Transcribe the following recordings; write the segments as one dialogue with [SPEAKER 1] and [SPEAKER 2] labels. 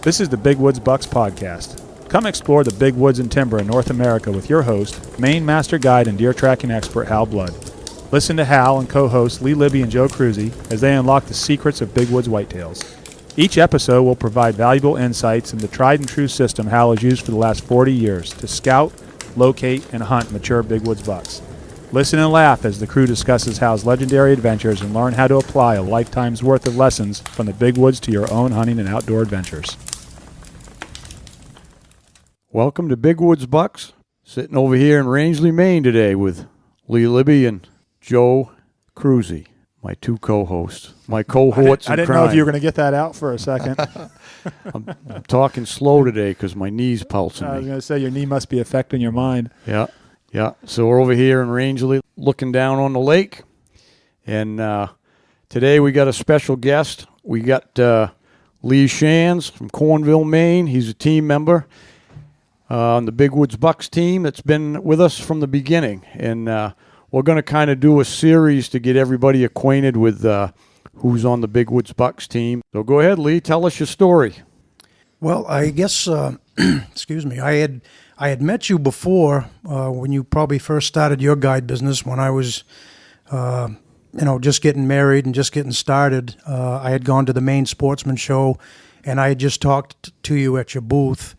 [SPEAKER 1] This is the Big Woods Bucks podcast. Come explore the big woods and timber in North America with your host, Maine Master Guide and deer tracking expert Hal Blood. Listen to Hal and co-hosts Lee Libby and Joe Cruzy as they unlock the secrets of big woods whitetails. Each episode will provide valuable insights into the tried and true system Hal has used for the last 40 years to scout, locate, and hunt mature big woods bucks. Listen and laugh as the crew discusses Hal's legendary adventures and learn how to apply a lifetime's worth of lessons from the big woods to your own hunting and outdoor adventures.
[SPEAKER 2] Welcome to Big Woods Bucks. Sitting over here in Rangeley, Maine today with Lee Libby and Joe Cruzy, my two co-hosts, my cohorts.
[SPEAKER 1] I didn't know if you were going to get that out for a second.
[SPEAKER 2] I'm talking slow today because my knee's pulsing
[SPEAKER 1] I was
[SPEAKER 2] me.
[SPEAKER 1] going to say your knee must be affecting your mind.
[SPEAKER 2] Yeah. So we're over here in Rangeley looking down on the lake. And today we got a special guest. We got Lee Schanz from Cornville, Maine. He's a team member on the Big Woods Bucks team that's been with us from the beginning. And we're going to kind of do a series to get everybody acquainted with who's on the Big Woods Bucks team. So go ahead, Lee. Tell us your story.
[SPEAKER 3] Well, I guess, excuse me, I had met you before when you probably first started your guide business when I was, just getting married and just getting started. I had gone to the Maine Sportsman Show, and I had just talked to you at your booth,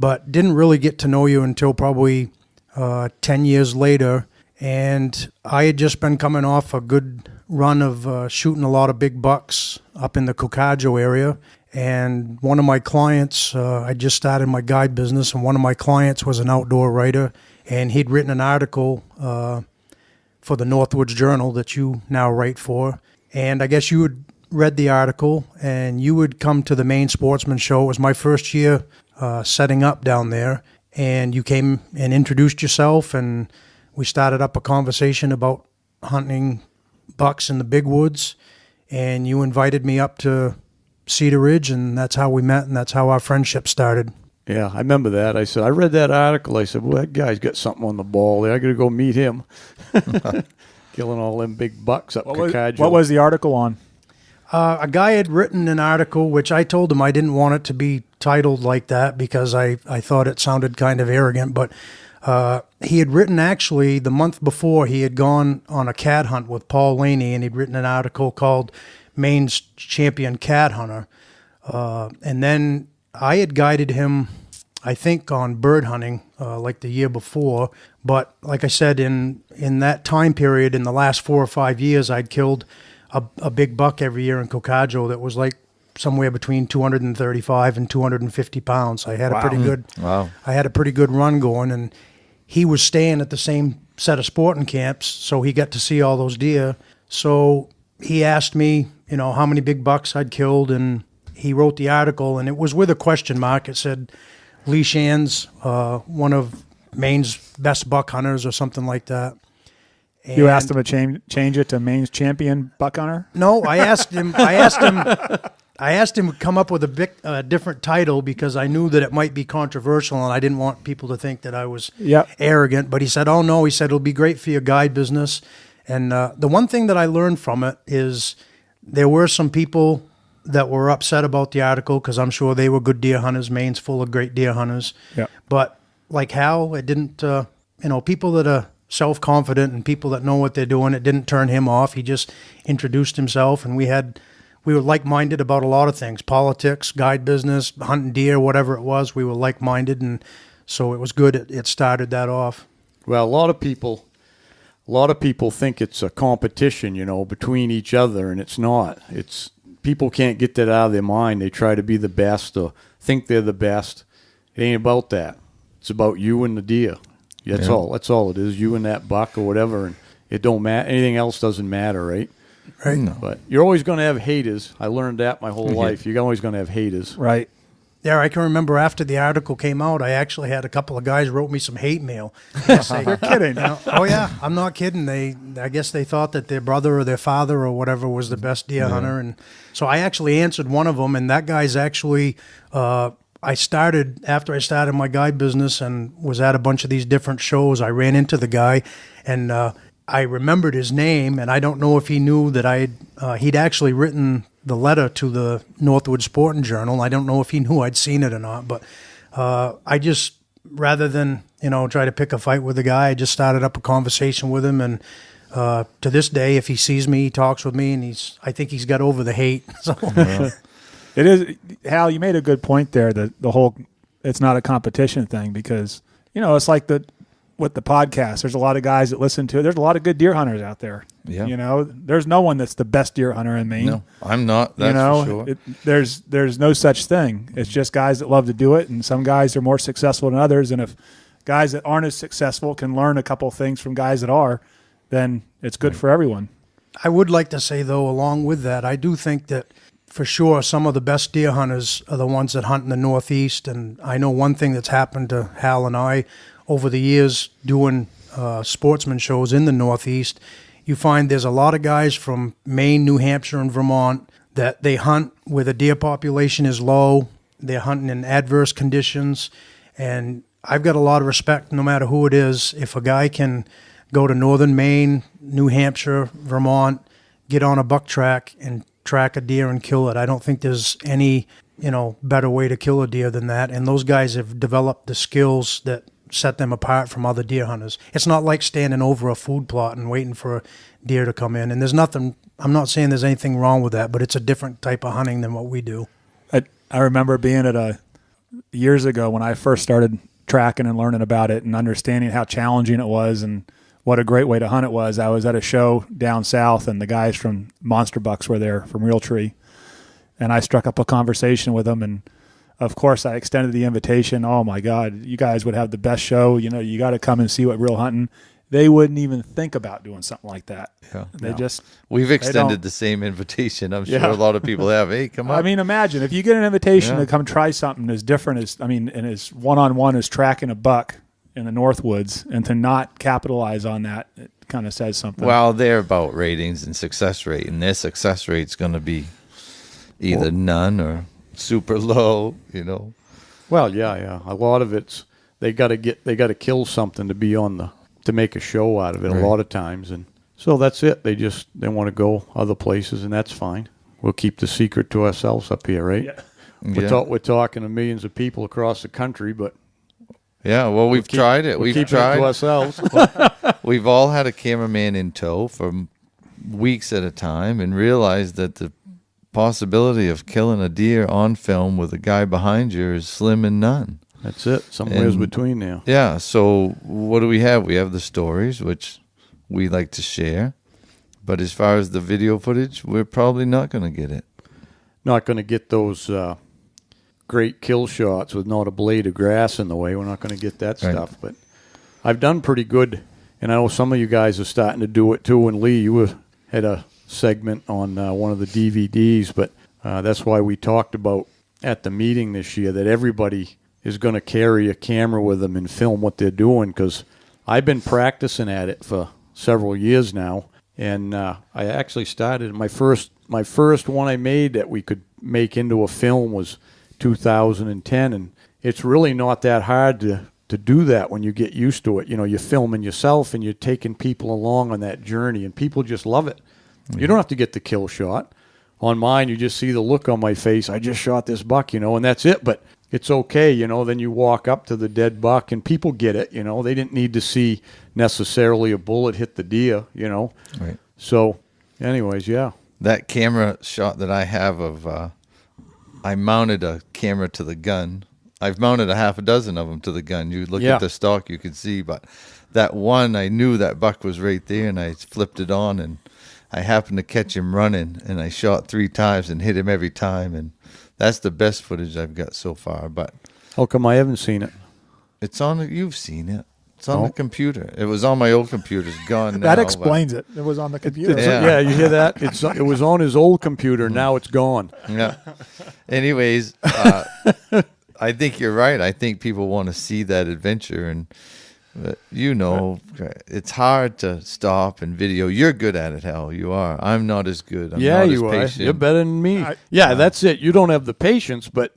[SPEAKER 3] but didn't really get to know you until probably 10 years later. And I had just been coming off a good run of shooting a lot of big bucks up in the Cocajo area. And one of my clients, I just started my guide business, and one of my clients was an outdoor writer, and he'd written an article for the Northwoods Journal that you now write for. And I guess you had read the article, and you would come to the Maine Sportsman Show. It was my first year setting up down there, and you came and introduced yourself, and we started up a conversation about hunting bucks in the big woods, and you invited me up to Cedar Ridge, and that's how we met, and that's how our friendship started.
[SPEAKER 2] Yeah, I remember that. I said, I read that article. I said, well, that guy's got something on the ball there. I got to go meet him. Killing all them big bucks up Cocajo.
[SPEAKER 1] What was the article on?
[SPEAKER 3] A guy had written an article, which I told him I didn't want it to be titled like that because I thought it sounded kind of arrogant, but he had written, actually, the month before, he had gone on a cat hunt with Paul Laney, and he'd written an article called Maine's Champion Cat Hunter. And then I had guided him, I think, on bird hunting like the year before. But like I said, in that time period, in the last 4 or 5 years, I'd killed a big buck every year in Cocajo that was like somewhere between 235 and 250 pounds. I had a pretty good run going, and he was staying at the same set of sporting camps, so he got to see all those deer. So he asked me, how many big bucks I'd killed, and he wrote the article, and it was with a question mark. It said, Lee Schanz, one of Maine's best buck hunters or something like that. And
[SPEAKER 1] you asked him to change it to Maine's Champion Buck Hunter?
[SPEAKER 3] No, I asked him to come up with a different title because I knew that it might be controversial, and I didn't want people to think that I was arrogant. But he said, oh, no, he said, it'll be great for your guide business. And the one thing that I learned from it is there were some people that were upset about the article because I'm sure they were good deer hunters. Maine's full of great deer hunters. Yeah. But like Hal, it didn't, people that are self-confident and people that know what they're doing, it didn't turn him off. He just introduced himself, and we were like-minded about a lot of things, politics, guide business, hunting deer, whatever it was. We were like-minded, and so it was good. It started that off.
[SPEAKER 2] Well, a lot of people think it's a competition, between each other, and it's not. People can't get that out of their mind. They try to be the best or think they're the best. It ain't about that. It's about you and the deer. That's all. That's all it is. You and that buck or whatever, and it don't matter. Anything else doesn't matter, right?
[SPEAKER 3] Right.
[SPEAKER 2] No. But you're always going to have haters. I learned that my whole life. You're always going to have haters.
[SPEAKER 1] Right.
[SPEAKER 3] Yeah, I can remember after the article came out, I actually had a couple of guys wrote me some hate mail. You're
[SPEAKER 1] kidding.
[SPEAKER 3] Oh, yeah, I'm not kidding. I guess they thought that their brother or their father or whatever was the best deer hunter. And so I actually answered one of them, and that guy's actually after I started my guide business and was at a bunch of these different shows, I ran into the guy, and I remembered his name, and I don't know if he knew that he'd actually written the letter to the Northwood Sporting Journal. I don't know if he knew I'd seen it or not, but I just, rather than, try to pick a fight with the guy, I just started up a conversation with him. And to this day, if he sees me, he talks with me, and I think he's got over the hate. So.
[SPEAKER 1] Yeah. It is, Hal, you made a good point there, that the whole, it's not a competition thing, because, it's like with the podcast, there's a lot of guys that listen to it. There's a lot of good deer hunters out there.
[SPEAKER 4] Yeah.
[SPEAKER 1] There's no one that's the best deer hunter in Maine.
[SPEAKER 4] No, I'm not. That's for sure.
[SPEAKER 1] There's no such thing. It's just guys that love to do it, and some guys are more successful than others. And if guys that aren't as successful can learn a couple of things from guys that are, then it's good for everyone.
[SPEAKER 3] I would like to say, though, along with that, I do think that for sure some of the best deer hunters are the ones that hunt in the Northeast. And I know one thing that's happened to Hal and I over the years doing sportsman shows in the Northeast. You find there's a lot of guys from Maine, New Hampshire, and Vermont that they hunt where the deer population is low. They're hunting in adverse conditions. And I've got a lot of respect, no matter who it is. If a guy can go to northern Maine, New Hampshire, Vermont, get on a buck track and track a deer and kill it, I don't think there's any, better way to kill a deer than that. And those guys have developed the skills that set them apart from other deer hunters. It's not like standing over a food plot and waiting for a deer to come in. And there's nothing, I'm not saying there's anything wrong with that, but it's a different type of hunting than what we do.
[SPEAKER 1] I remember being at years ago when I first started tracking and learning about it and understanding how challenging it was and what a great way to hunt it was. I was at a show down south, and the guys from Monster Bucks were there from Realtree, and I struck up a conversation with them, and of course I extended the invitation. Oh my God, you guys would have the best show. You got to come and see what real hunting. They wouldn't even think about doing something like that. Yeah.
[SPEAKER 4] We've extended the same invitation. I'm sure a lot of people have. Hey, come on.
[SPEAKER 1] I mean, imagine if you get an invitation to come try something as different as, and as one-on-one as tracking a buck in the Northwoods, and to not capitalize on that, it kind of says something.
[SPEAKER 4] Well, they're about ratings and success rate, and their success rate's going to be either none or super low,
[SPEAKER 2] Well, yeah. A lot of it's they got to kill something to be to make a show out of it. Right. A lot of times, and so that's it. They want to go other places, and that's fine. We'll keep the secret to ourselves up here, right? Yeah. We're talking to millions of people across the country, but.
[SPEAKER 4] Yeah, well, we've tried it. We've tried
[SPEAKER 2] it to ourselves.
[SPEAKER 4] We've all had a cameraman in tow for weeks at a time and realized that the possibility of killing a deer on film with a guy behind you is slim and none.
[SPEAKER 2] That's it. Somewhere's between there.
[SPEAKER 4] Yeah, so what do we have? We have the stories, which we like to share. But as far as the video footage, we're probably not going to get it.
[SPEAKER 2] Not going to get those great kill shots with not a blade of grass in the way. We're not going to get that stuff. But I've done pretty good, and I know some of you guys are starting to do it too. And Lee, you had a segment on one of the DVDs, but that's why we talked about at the meeting this year that everybody is going to carry a camera with them and film what they're doing, because I've been practicing at it for several years now, and I actually started my first one I made that we could make into a film was 2010, and it's really not that hard to do that when you get used to it. You're filming yourself and you're taking people along on that journey, and people just love it. You don't have to get the kill shot. On mine, you just see the look on my face. I just shot this buck, and that's it. But it's okay, Then you walk up to the dead buck, and people get it, They didn't need to see necessarily a bullet hit the deer,
[SPEAKER 4] Right.
[SPEAKER 2] So, anyways, yeah.
[SPEAKER 4] That camera shot that I have of, I mounted a camera to the gun. I've mounted a half a dozen of them to the gun. You look at the stock, you can see. But that one, I knew that buck was right there, and I flipped it on, and I happened to catch him running, and I shot 3 times and hit him every time, and that's the best footage I've got so far. But
[SPEAKER 2] how come I haven't seen it?
[SPEAKER 4] It's on. You've seen it. It's on the computer. It was on my old computer. It's gone now.
[SPEAKER 1] That explains it. It was on the computer.
[SPEAKER 2] Yeah, you hear that? It was on his old computer. Now it's gone.
[SPEAKER 4] Yeah. Anyways, I think you're right. I think people want to see that adventure, and it's hard to stop and video. You're good at it, Hal. You are. I'm not as good. I'm not as patient.
[SPEAKER 2] You're better than me. That's it. You don't have the patience, but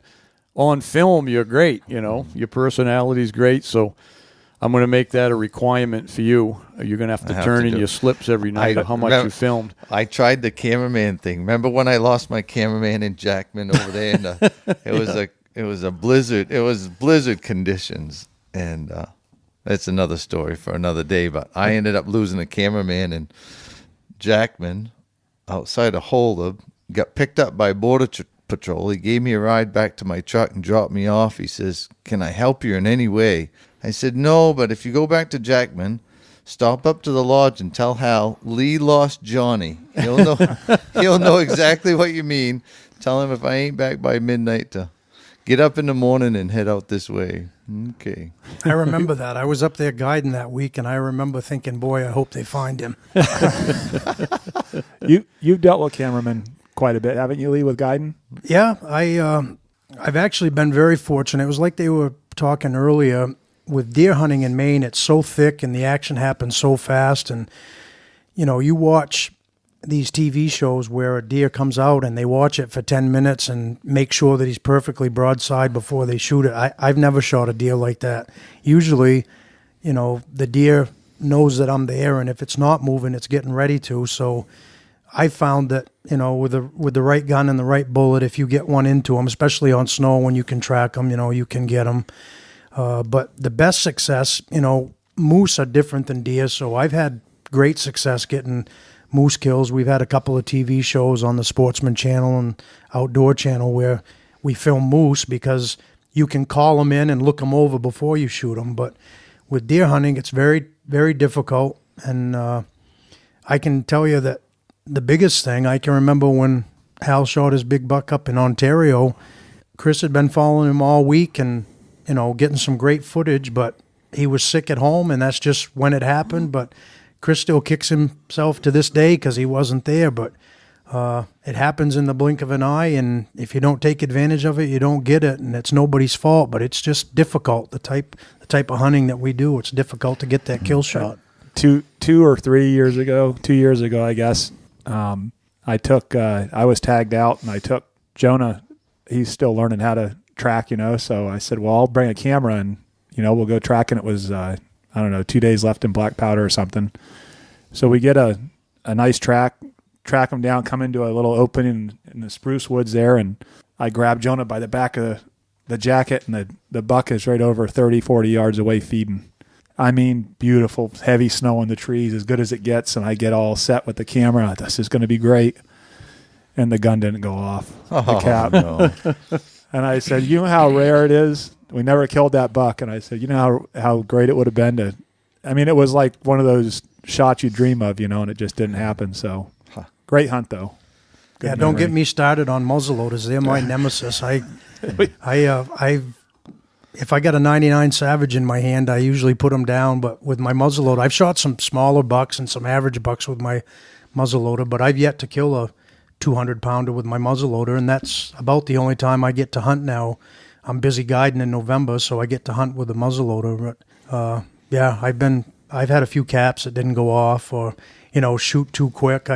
[SPEAKER 2] on film, you're great. Your personality's great. So I'm going to make that a requirement for you. You're going to have to turn in your slips every night of how much you filmed.
[SPEAKER 4] I tried the cameraman thing. Remember when I lost my cameraman in Jackman over there? It was a blizzard. It was blizzard conditions, and that's another story for another day. But I ended up losing a cameraman in Jackman outside of Holdup. Got picked up by Border Patrol. He gave me a ride back to my truck and dropped me off. He says, "Can I help you in any way?" I said, "No, but if you go back to Jackman, stop up to the lodge and tell Hal Lee lost Johnny. He'll know. He'll know exactly what you mean. Tell him if I ain't back by midnight to get up in the morning and head out this way." Okay.
[SPEAKER 3] I remember that. I was up there guiding that week, and I remember thinking, boy, I hope they find him.
[SPEAKER 1] You've dealt with cameramen quite a bit, haven't you, Lee, with guiding?
[SPEAKER 3] Yeah, I've actually been very fortunate. It was like they were talking earlier. With deer hunting in Maine, it's so thick and the action happens so fast. And, you watch these TV shows where a deer comes out and they watch it for 10 minutes and make sure that he's perfectly broadside before they shoot it. I've never shot a deer like that. Usually, the deer knows that I'm there, and if it's not moving, it's getting ready to. So I found that, with the right gun and the right bullet, if you get one into them, especially on snow when you can track them, you can get them. But the best success, moose are different than deer, so I've had great success getting moose kills. We've had a couple of TV shows on the Sportsman Channel and Outdoor Channel where we film moose because you can call them in and look them over before you shoot them. But with deer hunting, it's very, very difficult. And I can tell you that the biggest thing, I can remember when Hal shot his big buck up in Ontario, Chris had been following him all week and getting some great footage, but he was sick at home, and that's just when it happened. But Chris still kicks himself to this day because he wasn't there. But it happens in the blink of an eye, and if you don't take advantage of it, you don't get it, and it's nobody's fault. But it's just difficult. The type of hunting that we do, it's difficult to get that kill shot.
[SPEAKER 1] 2 or 3 years ago, 2 years ago, I guess, I was tagged out, and I took Jonah. He's still learning how to track, so I said, well, I'll bring a camera and, we'll go track. And it was, 2 days left in black powder or something. So we get a nice track them down, come into a little opening in the spruce woods there. And I grab Jonah by the back of the jacket, and the buck is right over 30, 40 yards away feeding. I mean, beautiful, heavy snow in the trees, as good as it gets. And I get all set with the camera. This is going to be great. And the gun didn't go off. The cap.
[SPEAKER 4] No.
[SPEAKER 1] And I said, you know how rare it is? We never killed that buck. And I said, you know how great it would have been to, it was like one of those shots you dream of, and it just didn't happen. So great hunt though. Good
[SPEAKER 3] don't get me started on muzzleloaders. They're my nemesis. If I got a 99 Savage in my hand, I usually put them down. But with my muzzleloader, I've shot some smaller bucks and some average bucks with my muzzleloader, but I've yet to kill a 200-pounder with my muzzleloader, and that's about the only time I get to hunt now. I'm busy guiding in November, so I get to hunt with a muzzleloader. But I've had a few caps that didn't go off or shoot too quick.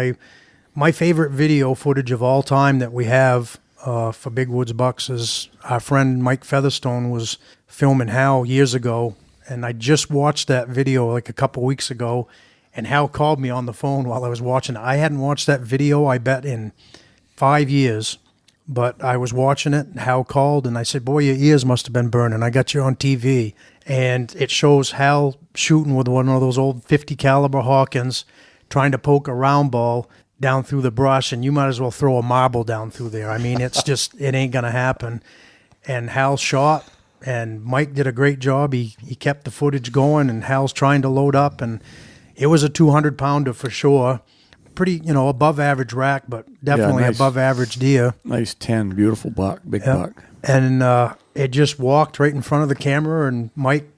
[SPEAKER 3] My favorite video footage of all time that we have for big woods bucks is our friend Mike Featherstone was filming Hal years ago, and I just watched that video like a couple weeks ago. And Hal called me on the phone while I was watching it. I hadn't watched that video, I bet, in 5 years. But I was watching it, and Hal called, and I said, boy, your ears must have been burning. I got you on TV. And it shows Hal shooting with one of those old 50 caliber Hawkins, trying to poke a round ball down through the brush, and you might as well throw a marble down through there. It's just, it ain't going to happen. And Hal shot, and Mike did a great job. He kept the footage going, and Hal's trying to load up, and it was a 200-pounder for sure. Pretty, above average rack, but definitely
[SPEAKER 2] nice,
[SPEAKER 3] above average deer.
[SPEAKER 2] Nice 10, beautiful buck, big buck.
[SPEAKER 3] And it just walked right in front of the camera, and Mike,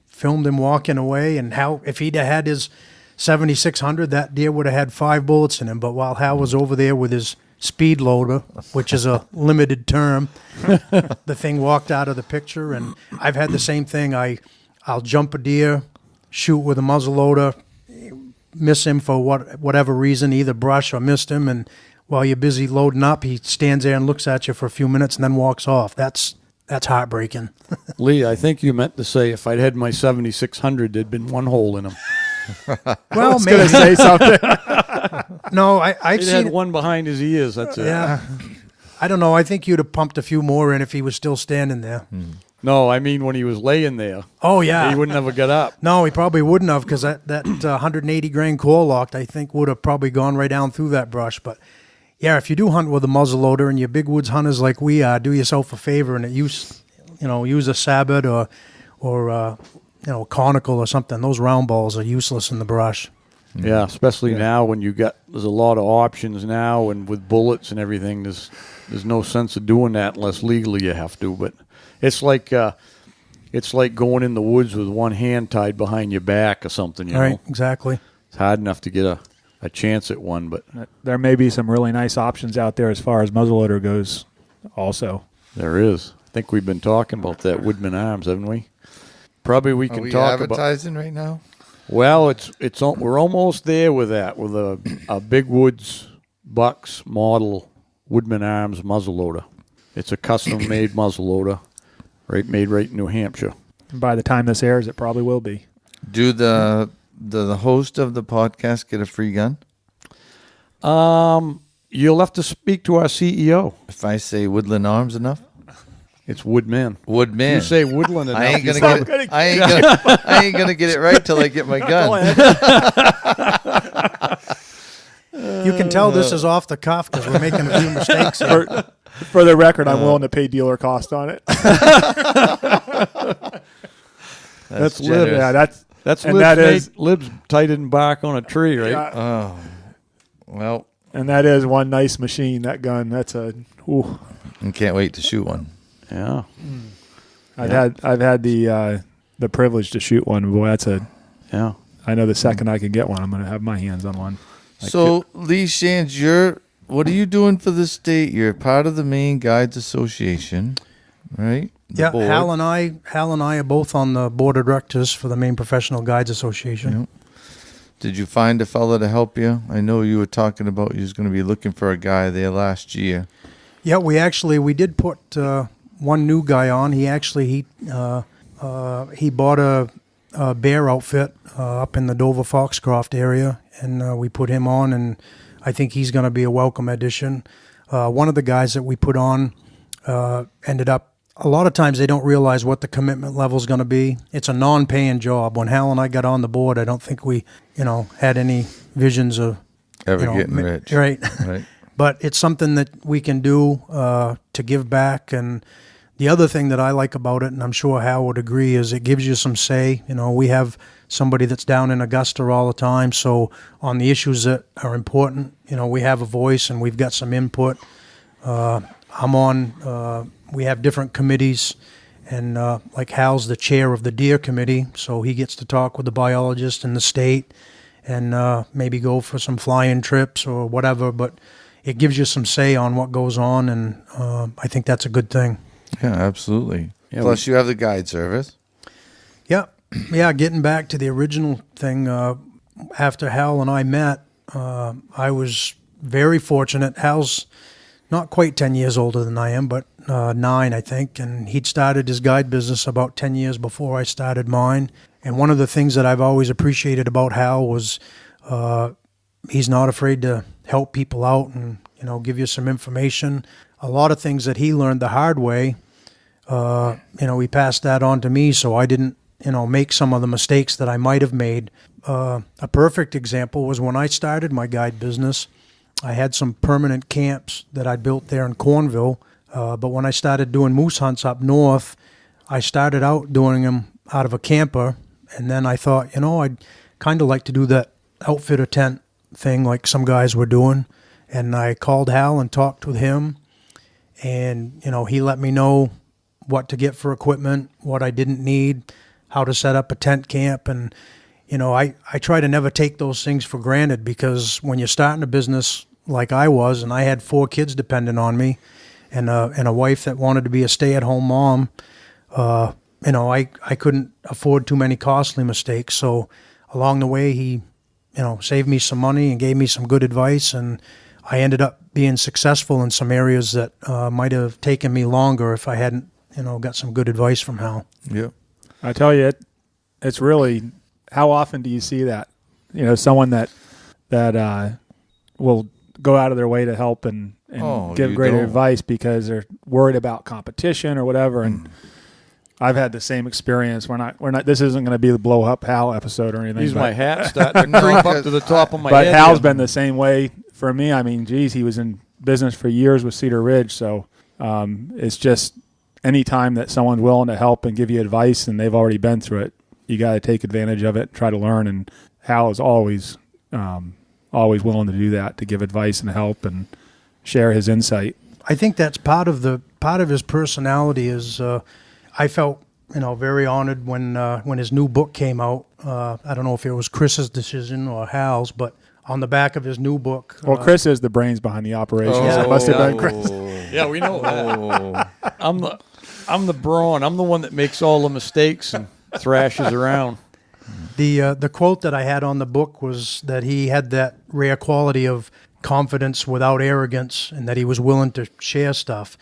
[SPEAKER 3] filmed him walking away. And Hal, if he'd have had his 7600, that deer would have had 5 bullets in him. But while Hal was over there with his speed loader, which is a limited term, the thing walked out of the picture. And I've had the same thing. I'll jump a deer, shoot with a muzzleloader, miss him for whatever reason, either brush or missed him, and while you're busy loading up, he stands there and looks at you for a few minutes and then walks off. That's that's heartbreaking.
[SPEAKER 2] Lee, I think you meant to say if I'd had my 7600, there'd been one hole in them.
[SPEAKER 3] Well,
[SPEAKER 1] Going to say something.
[SPEAKER 3] No, I've
[SPEAKER 2] He'd
[SPEAKER 3] seen
[SPEAKER 2] had one behind his ears. That's it.
[SPEAKER 3] Yeah, I don't know. I think you'd have pumped a few more in if he was still standing there.
[SPEAKER 2] No, I mean when he was laying there.
[SPEAKER 3] Oh yeah,
[SPEAKER 2] He wouldn't have got up.
[SPEAKER 3] No, he probably wouldn't have, because that 180 grain core locked, I think, would have probably gone right down through that brush. But yeah, if you do hunt with a muzzleloader and you're big woods hunters like we are, do yourself a favor and use a sabot or conical or something. Those round balls are useless in the brush.
[SPEAKER 2] Yeah, especially now when there's a lot of options now, and with bullets and everything, there's no sense of doing that unless legally you have to. But it's like going in the woods with one hand tied behind your back or something. You know?
[SPEAKER 3] Right, exactly.
[SPEAKER 2] It's hard enough to get a chance at one, but
[SPEAKER 1] There may be some really nice options out there as far as muzzleloader goes also.
[SPEAKER 2] there is. I think we've been talking about that Woodman Arms, haven't we? Probably we
[SPEAKER 4] Are
[SPEAKER 2] can
[SPEAKER 4] we
[SPEAKER 2] talk about.
[SPEAKER 4] advertising right now?
[SPEAKER 2] Well, we're almost there with that, with a Big Woods Bucks model Woodman Arms muzzleloader. It's a custom-made muzzleloader, made right in New Hampshire.
[SPEAKER 1] And by the time this airs, it probably will be.
[SPEAKER 4] Do the host of the podcast get a free gun?
[SPEAKER 2] You'll have to speak to our CEO.
[SPEAKER 4] If I say Woodland Arms enough?
[SPEAKER 2] It's Woodman.
[SPEAKER 4] Woodman.
[SPEAKER 2] You say Woodland enough.
[SPEAKER 4] I ain't gonna get it right till I get my gun.
[SPEAKER 3] You can tell this is off the cuff because we're making a few mistakes here.
[SPEAKER 1] For the record, I'm willing to pay dealer cost on it.
[SPEAKER 2] That's Lib.
[SPEAKER 4] generous.
[SPEAKER 1] Yeah,
[SPEAKER 2] That's
[SPEAKER 1] and
[SPEAKER 2] Lib's,
[SPEAKER 1] that is-
[SPEAKER 2] Lib's tightened bark on a tree, right?
[SPEAKER 1] Yeah.
[SPEAKER 4] Well,
[SPEAKER 1] and that is one nice machine. That gun. That's a. Ooh.
[SPEAKER 4] I can't wait to shoot one.
[SPEAKER 2] Yeah.
[SPEAKER 1] I've had the privilege to shoot one. Boy, that's a.
[SPEAKER 2] Yeah.
[SPEAKER 1] I know the second I can get one, I'm going to have my hands on one.
[SPEAKER 4] So, Lee Schanz, what are you doing for the state? You're part of the Maine Guides Association, right? The
[SPEAKER 3] Yeah,
[SPEAKER 4] board.
[SPEAKER 3] Hal and I are both on the board of directors for the Maine Professional Guides Association.
[SPEAKER 4] Yep. Did you find a fella to help you? I know you were talking about you was going to be looking for a guy there last year.
[SPEAKER 3] Yeah, we did put one new guy on. He bought a bear outfit up in the Dover Foxcroft area, and we put him on, and I think he's going to be a welcome addition. One of the guys that we put on ended up. A lot of times they don't realize what the commitment level is going to be. It's a non-paying job. When Hal and I got on the board, I don't think we, had any visions of
[SPEAKER 4] Getting rich.
[SPEAKER 3] Right.
[SPEAKER 4] Right.
[SPEAKER 3] But it's something that we can do to give back. And the other thing that I like about it, and I'm sure Hal would agree, is it gives you some say. We have somebody that's down in Augusta all the time. So on the issues that are important, we have a voice and we've got some input. We have different committees, and like Hal's the chair of the deer committee, so he gets to talk with the biologist in the state and maybe go for some fly-in trips or whatever, but it gives you some say on what goes on, and I think that's a good thing.
[SPEAKER 4] Yeah, absolutely.
[SPEAKER 2] Yeah,
[SPEAKER 4] Plus, you have the guide service.
[SPEAKER 3] Yeah, getting back to the original thing, after Hal and I met, I was very fortunate. Hal's not quite 10 years older than I am, but 9, I think, and he'd started his guide business about 10 years before I started mine. And one of the things that I've always appreciated about Hal was he's not afraid to help people out and, give you some information. A lot of things that he learned the hard way, he passed that on to me, so I didn't, make some of the mistakes that I might have made. A perfect example was when I started my guide business, I had some permanent camps that I built there in Cornville, but when I started doing moose hunts up north, I started out doing them out of a camper, and then I thought, I'd kind of like to do that outfitter tent thing like some guys were doing, and I called Hal and talked with him, and, he let me know what to get for equipment, what I didn't need, how to set up a tent camp, and, I try to never take those things for granted, because when you're starting a business like I was, and I had 4 kids dependent on me, and a wife that wanted to be a stay-at-home mom, I couldn't afford too many costly mistakes. So along the way, he, saved me some money and gave me some good advice, and I ended up being successful in some areas that might have taken me longer if I hadn't, got some good advice from Hal.
[SPEAKER 4] Yeah.
[SPEAKER 1] I tell you, it's really, how often do you see that? Someone that will go out of their way to help and give great advice because they're worried about competition or whatever. And I've had the same experience. We're not. This isn't going to be the blow up Hal episode or anything.
[SPEAKER 2] My hat starting to creep up to the top of my head.
[SPEAKER 1] But Hal's been the same way for me. I mean, geez, he was in business for years with Cedar Ridge, so it's just any time that someone's willing to help and give you advice and they've already been through it, you got to take advantage of it, try to learn. And Hal is always willing to do that, to give advice and help and share his insight.
[SPEAKER 3] I think that's part of his personality. Is I felt very honored when his new book came out. I don't know if it was Chris's decision or Hal's, but on the back of his new book.
[SPEAKER 1] Well, Chris is the brains behind the operation. So it must have been Chris.
[SPEAKER 2] Yeah, we know that. I'm the brawn. I'm the one that makes all the mistakes and thrashes around.
[SPEAKER 3] The quote that I had on the book was that he had that rare quality of confidence without arrogance, and that he was willing to share stuff.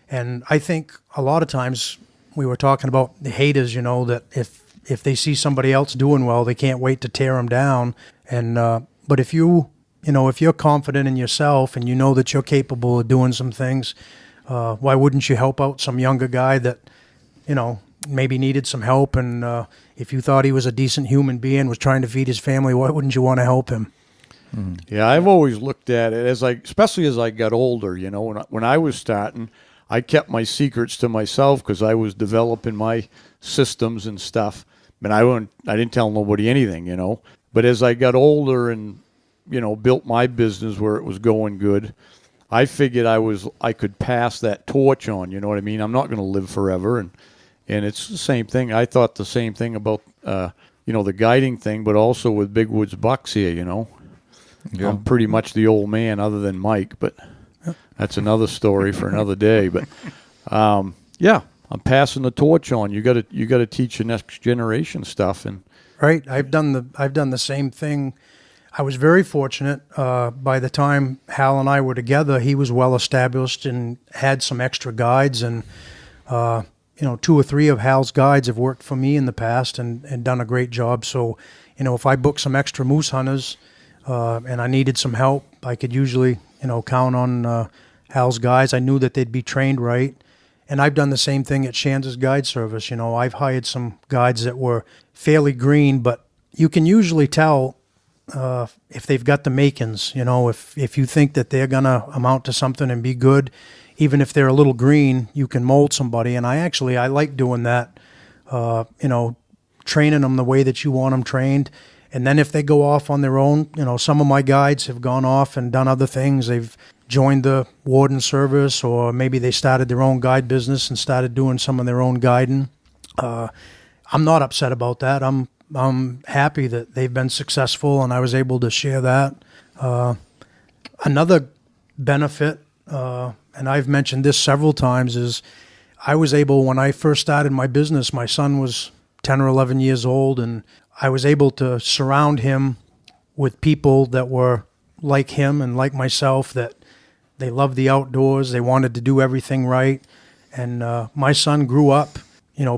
[SPEAKER 3] And I think a lot of times we were talking about the haters, that if they see somebody else doing well, they can't wait to tear them down. And but if you're confident in yourself and you know that you're capable of doing some things, why wouldn't you help out some younger guy that maybe needed some help? And if you thought he was a decent human being, was trying to feed his family, why wouldn't you want to help him?
[SPEAKER 2] Yeah, I've always looked at it especially as I got older. When I was starting, I kept my secrets to myself because I was developing my systems and stuff. And I didn't tell nobody anything, But as I got older and built my business where it was going good, I figured I could pass that torch on. You know what I mean? I'm not going to live forever, and it's the same thing. I thought the same thing about the guiding thing, but also with Big Woods Bucks here. Yeah. I'm pretty much the old man, other than Mike, but that's another story for another day. But yeah, I'm passing the torch on. You got to teach the next generation stuff, and
[SPEAKER 3] right. I've done the same thing. I was very fortunate. By the time Hal and I were together, he was well established and had some extra guides. And 2 or 3 of Hal's guides have worked for me in the past and done a great job. So, if I booked some extra moose hunters and I needed some help, I could usually count on Hal's guys. I knew that they'd be trained right. And I've done the same thing at Schanz's guide service. I've hired some guides that were fairly green, but you can usually tell if they've got the makings. If you think that they're going to amount to something and be good, even if they're a little green, you can mold somebody. And I like doing that, training them the way that you want them trained. And then if they go off on their own, some of my guides have gone off and done other things. They've joined the warden service, or maybe they started their own guide business and started doing some of their own guiding. I'm not upset about that. I'm happy that they've been successful, and I was able to share that. Another benefit, and I've mentioned this several times, is I was able, when I first started my business, my son was 10 or 11 years old, and I was able to surround him with people that were like him and like myself, that they loved the outdoors. They wanted to do everything right. And my son grew up,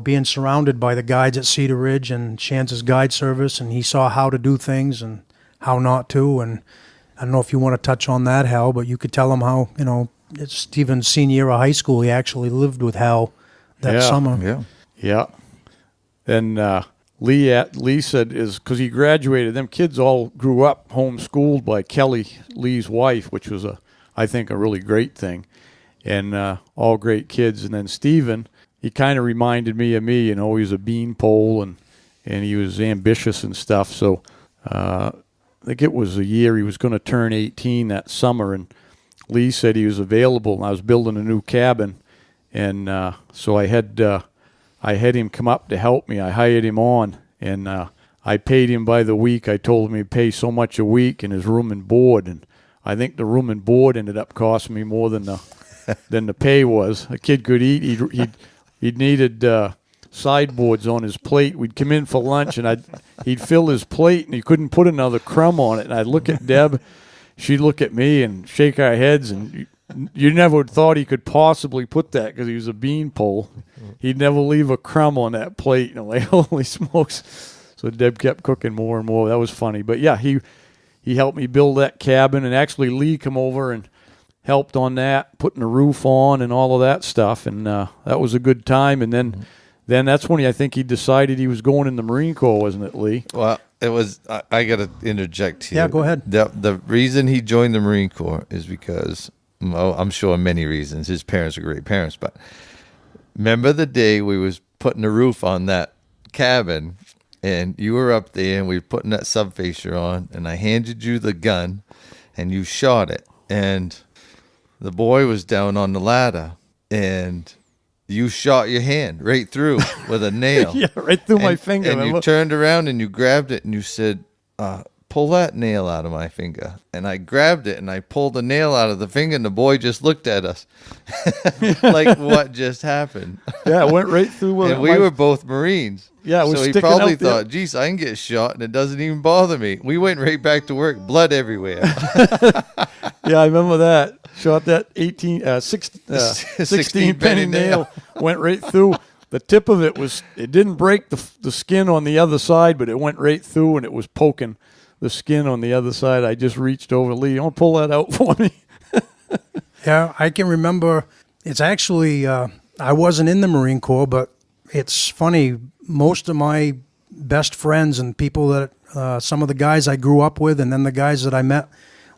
[SPEAKER 3] being surrounded by the guides at Cedar Ridge and Schanz's guide service, and he saw how to do things and how not to. And I don't know if you want to touch on that, Hal, but you could tell him how, it's Stephen's senior year of high school, he actually lived with Hal that summer.
[SPEAKER 2] Yeah. And Lee said is because he graduated, them kids all grew up homeschooled by Kelly, Lee's wife, which was I think a really great thing, and all great kids. And then Stephen, he kind of reminded me of me, he was a beanpole and he was ambitious and stuff. So I think it was a year he was going to turn 18 that summer, and Lee said he was available, and I was building a new cabin, and so I had him come up to help me. I hired him on, and I paid him by the week. I told him he'd pay so much a week in his room and board, and I think the room and board ended up costing me more than the pay was. A kid could eat. He'd needed sideboards on his plate. We'd come in for lunch, and he'd fill his plate, and he couldn't put another crumb on it. And I'd look at Deb. She'd look at me and shake our heads, and you never thought he could possibly put that because he was a bean pole. He'd never leave a crumb on that plate. You know, like, holy smokes. So Deb kept cooking more and more. That was funny. But, yeah, he helped me build that cabin, and actually Lee come over and helped on that, putting the roof on and all of that stuff, and that was a good time. And then that's when I think he decided he was going in the Marine Corps, wasn't it, Lee?
[SPEAKER 4] Well, it was. I got to interject here.
[SPEAKER 3] Yeah, go ahead.
[SPEAKER 4] The reason he joined the Marine Corps is because, well, I'm sure many reasons. His parents were great parents, but remember the day we was putting the roof on that cabin, and you were up there, and we were putting that subfacer on, and I handed you the gun, and you shot it, and the boy was down on the ladder, and you shot your hand right through with a nail.
[SPEAKER 2] Yeah, right through my finger.
[SPEAKER 4] And you turned around and you grabbed it and you said, pull that nail out of my finger. And I grabbed it and I pulled the nail out of the finger, and the boy just looked at us like, what just happened?
[SPEAKER 2] Yeah, it went right through.
[SPEAKER 4] And we were both Marines.
[SPEAKER 2] Yeah, it was
[SPEAKER 4] so he
[SPEAKER 2] sticking
[SPEAKER 4] probably
[SPEAKER 2] out there.
[SPEAKER 4] thought, geez, I can get shot and it doesn't even bother me. We went right back to work, blood everywhere.
[SPEAKER 2] Yeah, I remember that. Shot that 16 penny nail, went right through. The tip of it didn't break the skin on the other side, but it went right through, and it was poking the skin on the other side. I just reached over, Lee, you want to pull that out for me?
[SPEAKER 3] Yeah, I can remember. It's actually, I wasn't in the Marine Corps, but it's funny. Most of my best friends and people that, some of the guys I grew up with, and then the guys that I met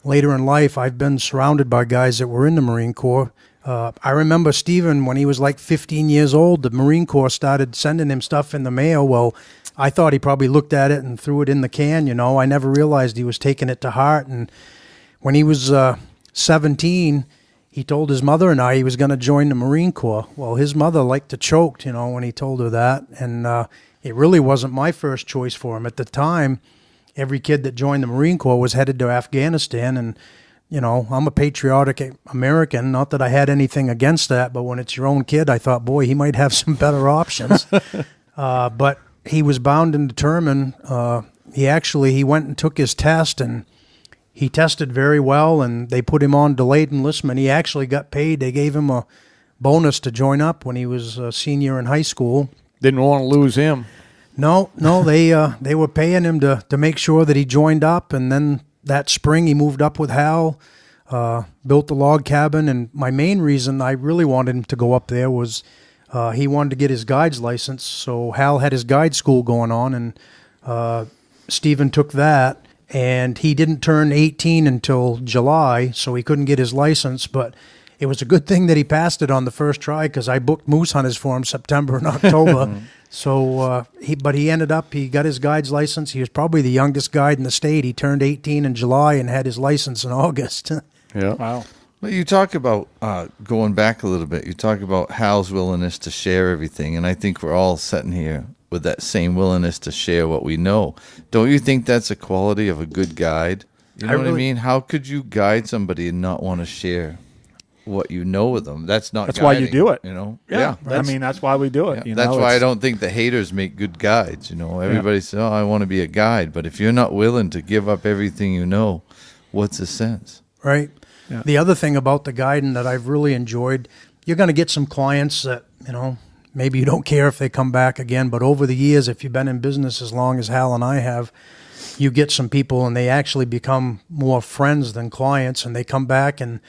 [SPEAKER 3] later in life, I've been surrounded by guys that were in the Marine Corps. I remember Stephen, when he was like 15 years old, the Marine Corps started sending him stuff in the mail. Well, I thought he probably looked at it and threw it in the can, you know. I never realized he was taking it to heart. And when he was 17, he told his mother and I he was going to join the Marine Corps. Well, his mother liked to choke, you know, when he told her that. And it really wasn't my first choice for him. At the time, every kid that joined the Marine Corps was headed to Afghanistan. And, you know, I'm a patriotic American. Not that I had anything against that, but when it's your own kid, I thought, boy, he might have some better options. But he was bound and determined. He went and took his test, and he tested very well, and they put him on delayed enlistment. He actually got paid. They gave him a bonus to join up when he was a senior in high school.
[SPEAKER 2] Didn't want to lose him.
[SPEAKER 3] No, they were paying him to make sure that he joined up, and then that spring he moved up with Hal, built the log cabin, and my main reason I really wanted him to go up there was he wanted to get his guide's license. So Hal had his guide school going on, and Stephen took that, and he didn't turn 18 until July, so he couldn't get his license, but it was a good thing that he passed it on the first try, because I booked moose hunters for him September and October. So he got his guide's license. He was probably the youngest guide in the state. He turned 18 in July and had his license in August.
[SPEAKER 2] Yeah.
[SPEAKER 1] Wow.
[SPEAKER 4] Well, you talk about going back a little bit. You talk about Hal's willingness to share everything, and I think we're all sitting here with that same willingness to share what we know. Don't you think that's a quality of a good guide? You know what I mean? How could you guide somebody and not want to share what you know with them? That's not
[SPEAKER 1] That's
[SPEAKER 4] guiding,
[SPEAKER 1] why you do it.
[SPEAKER 4] You know?
[SPEAKER 1] Yeah. I mean, that's why we do it.
[SPEAKER 4] Yeah,
[SPEAKER 1] You
[SPEAKER 4] that's
[SPEAKER 1] know,
[SPEAKER 4] why I
[SPEAKER 1] it's-
[SPEAKER 4] don't think the haters make good guides. You know, everybody says, "Oh, I want to be a guide," but if you're not willing to give up everything you know, what's the sense?
[SPEAKER 3] Right.
[SPEAKER 1] Yeah.
[SPEAKER 3] The other thing about the guiding that I've really enjoyed, you're going to get some clients that, you know, maybe you don't care if they come back again, but over the years, if you've been in business as long as Hal and I have, you get some people and they actually become more friends than clients, and they come back and,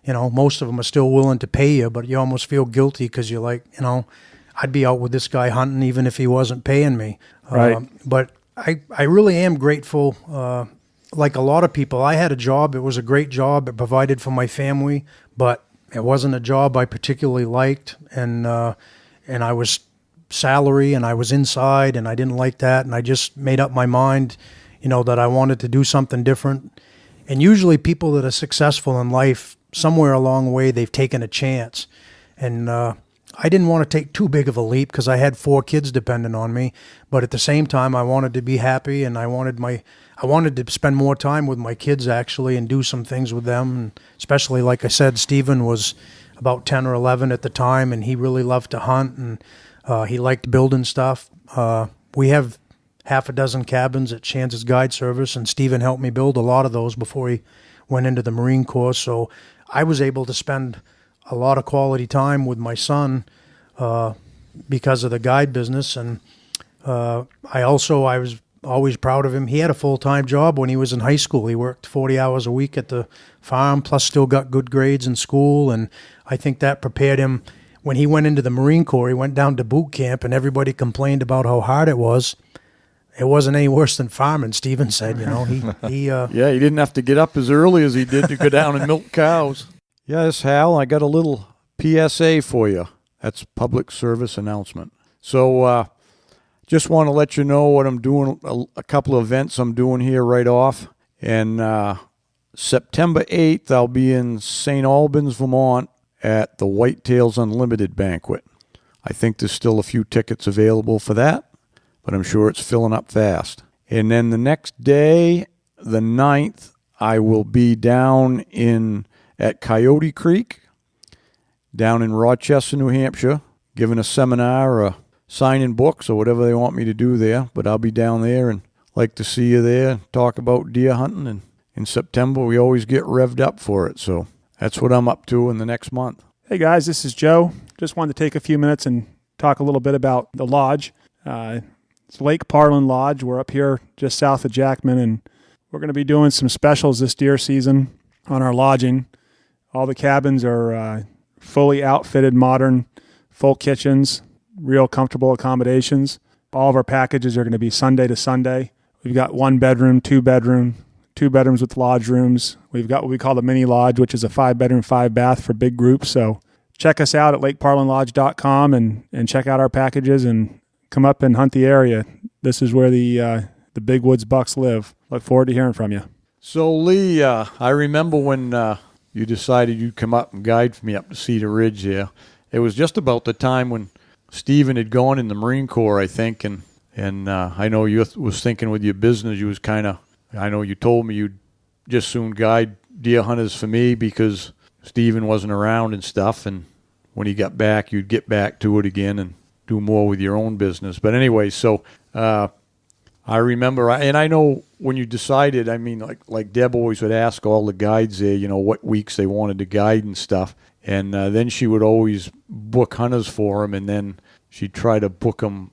[SPEAKER 3] you know, most of them are still willing to pay you, but you almost feel guilty because you're like, you know, I'd be out with this guy hunting even if he wasn't paying me.
[SPEAKER 1] Right.
[SPEAKER 3] But I really am grateful. Like a lot of people, I had a job. It was a great job. It provided for my family, but it wasn't a job I particularly liked. And I was salary, and I was inside, and I didn't like that. And I just made up my mind, you know, that I wanted to do something different. And usually people that are successful in life, somewhere along the way, they've taken a chance. And I didn't want to take too big of a leap because I had 4 kids depending on me. But at the same time, I wanted to be happy, and I wanted to spend more time with my kids, actually, and do some things with them. And especially, like I said, Stephen was about 10 or 11 at the time, and he really loved to hunt, and he liked building stuff. We have half a dozen cabins at Schanz's Guide Service, and Stephen helped me build a lot of those before he went into the Marine Corps. So I was able to spend a lot of quality time with my son because of the guide business. And I was always proud of him. He had a full-time job when he was in high school. He worked 40 hours a week at the farm, plus still got good grades in school. And I think that prepared him. When he went into the Marine Corps, he went down to boot camp, and everybody complained about how hard it was. It wasn't any worse than farming, Stephen said.
[SPEAKER 2] Yeah, he didn't have to get up as early as he did to go down and milk cows. Yes, Hal, I got a little PSA for you. That's public service announcement. So just want to let you know what I'm doing, a couple of events I'm doing here right off. And September 8th, I'll be in St. Albans, Vermont, at the Whitetails Unlimited Banquet. I think there's still a few tickets available for that, but I'm sure it's filling up fast. And then the next day, the 9th, I will be down at Coyote Creek, down in Rochester, New Hampshire, giving a seminar or signing books or whatever they want me to do there. But I'll be down there and like to see you there, talk about deer hunting. And in September, we always get revved up for it. So that's what I'm up to in the next month.
[SPEAKER 1] Hey guys, this is Joe. Just wanted to take a few minutes and talk a little bit about the lodge. It's Lake Parlin Lodge. We're up here just south of Jackman, and we're going to be doing some specials this deer season on our lodging. All the cabins are fully outfitted, modern, full kitchens, real comfortable accommodations. All of our packages are going to be Sunday to Sunday. We've got 1 bedroom, 2 bedroom, 2 bedrooms with lodge rooms. We've got what we call the mini lodge, which is a 5-bedroom, 5-bath for big groups. So check us out at lakeparlinlodge.com and check out our packages and come up and hunt the area. This is where the Big Woods bucks live. Look forward to hearing from you.
[SPEAKER 2] So, Lee, I remember when you decided you'd come up and guide me up to Cedar Ridge there. It was just about the time when Stephen had gone in the Marine Corps, I think, and I know you was thinking with your business, you was kind of, I know you told me you'd just soon guide deer hunters for me because Stephen wasn't around and stuff, and when he got back, you'd get back to it again and do more with your own business. But anyway, so I remember, and I know when you decided, I mean, like Deb always would ask all the guides there, what weeks they wanted to guide and stuff, and then she would always book hunters for them, and then she'd try to book them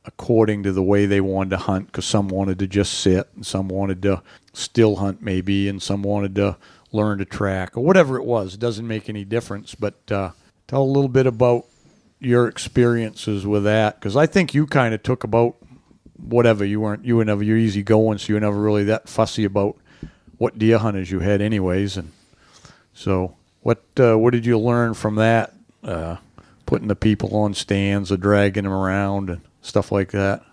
[SPEAKER 2] according to the way they wanted to hunt, because some wanted to just sit, and some wanted to still hunt maybe, and some wanted to learn to track, or whatever it was. It doesn't make any difference, but tell a little bit about your experiences with that, because I think you kind of took about whatever. You were never, you're easy going, so you were never really that fussy about what deer hunters you had anyways. And so what did you learn from that, putting the people on stands or dragging them around and stuff like that?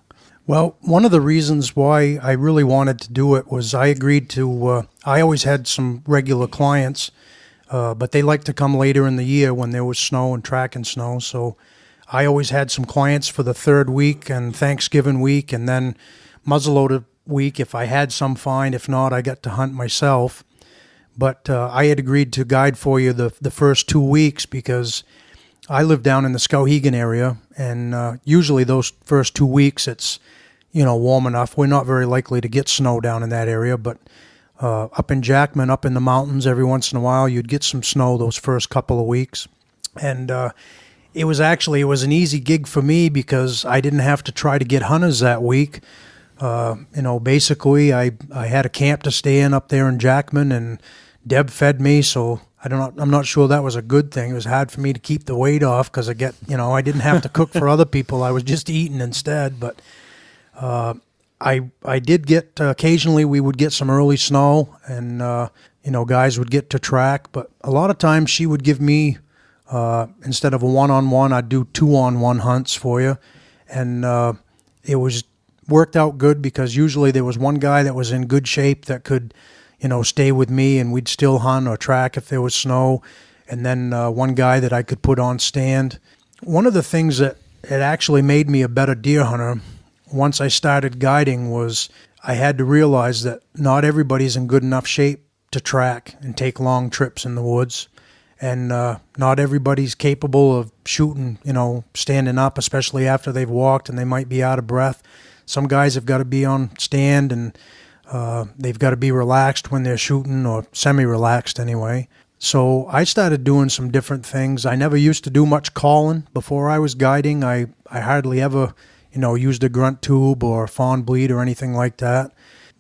[SPEAKER 3] Well, one of the reasons why I really wanted to do it was I agreed to, I always had some regular clients, but they liked to come later in the year when there was snow and tracking snow. So I always had some clients for the 3rd week and Thanksgiving week, and then muzzleloader week if I had some fine. If not, I got to hunt myself. But I had agreed to guide for you the first 2 weeks because I live down in the Skowhegan area, and usually those first 2 weeks it's warm enough. We're not very likely to get snow down in that area, but up in Jackman, up in the mountains, every once in a while you'd get some snow those first couple of weeks. And it was an easy gig for me because I didn't have to try to get hunters that week. Basically I had a camp to stay in up there in Jackman, and Deb fed me, so I'm not sure that was a good thing. It was hard for me to keep the weight off because I didn't have to cook for other people. I was just eating instead. But I did get, occasionally we would get some early snow, and guys would get to track. But a lot of times she would give me, instead of a 1-on-1, I'd do 2-on-1 hunts for you. And it was worked out good because usually there was one guy that was in good shape that could stay with me, and we'd still hunt or track if there was snow. And then one guy that I could put on stand. One of the things that it actually made me a better deer hunter once I started guiding was I had to realize that not everybody's in good enough shape to track and take long trips in the woods. And not everybody's capable of shooting, standing up, especially after they've walked and they might be out of breath. Some guys have got to be on stand, and They've got to be relaxed when they're shooting, or semi-relaxed anyway. So I started doing some different things. I never used to do much calling before I was guiding. I hardly ever, used a grunt tube or fawn bleed or anything like that.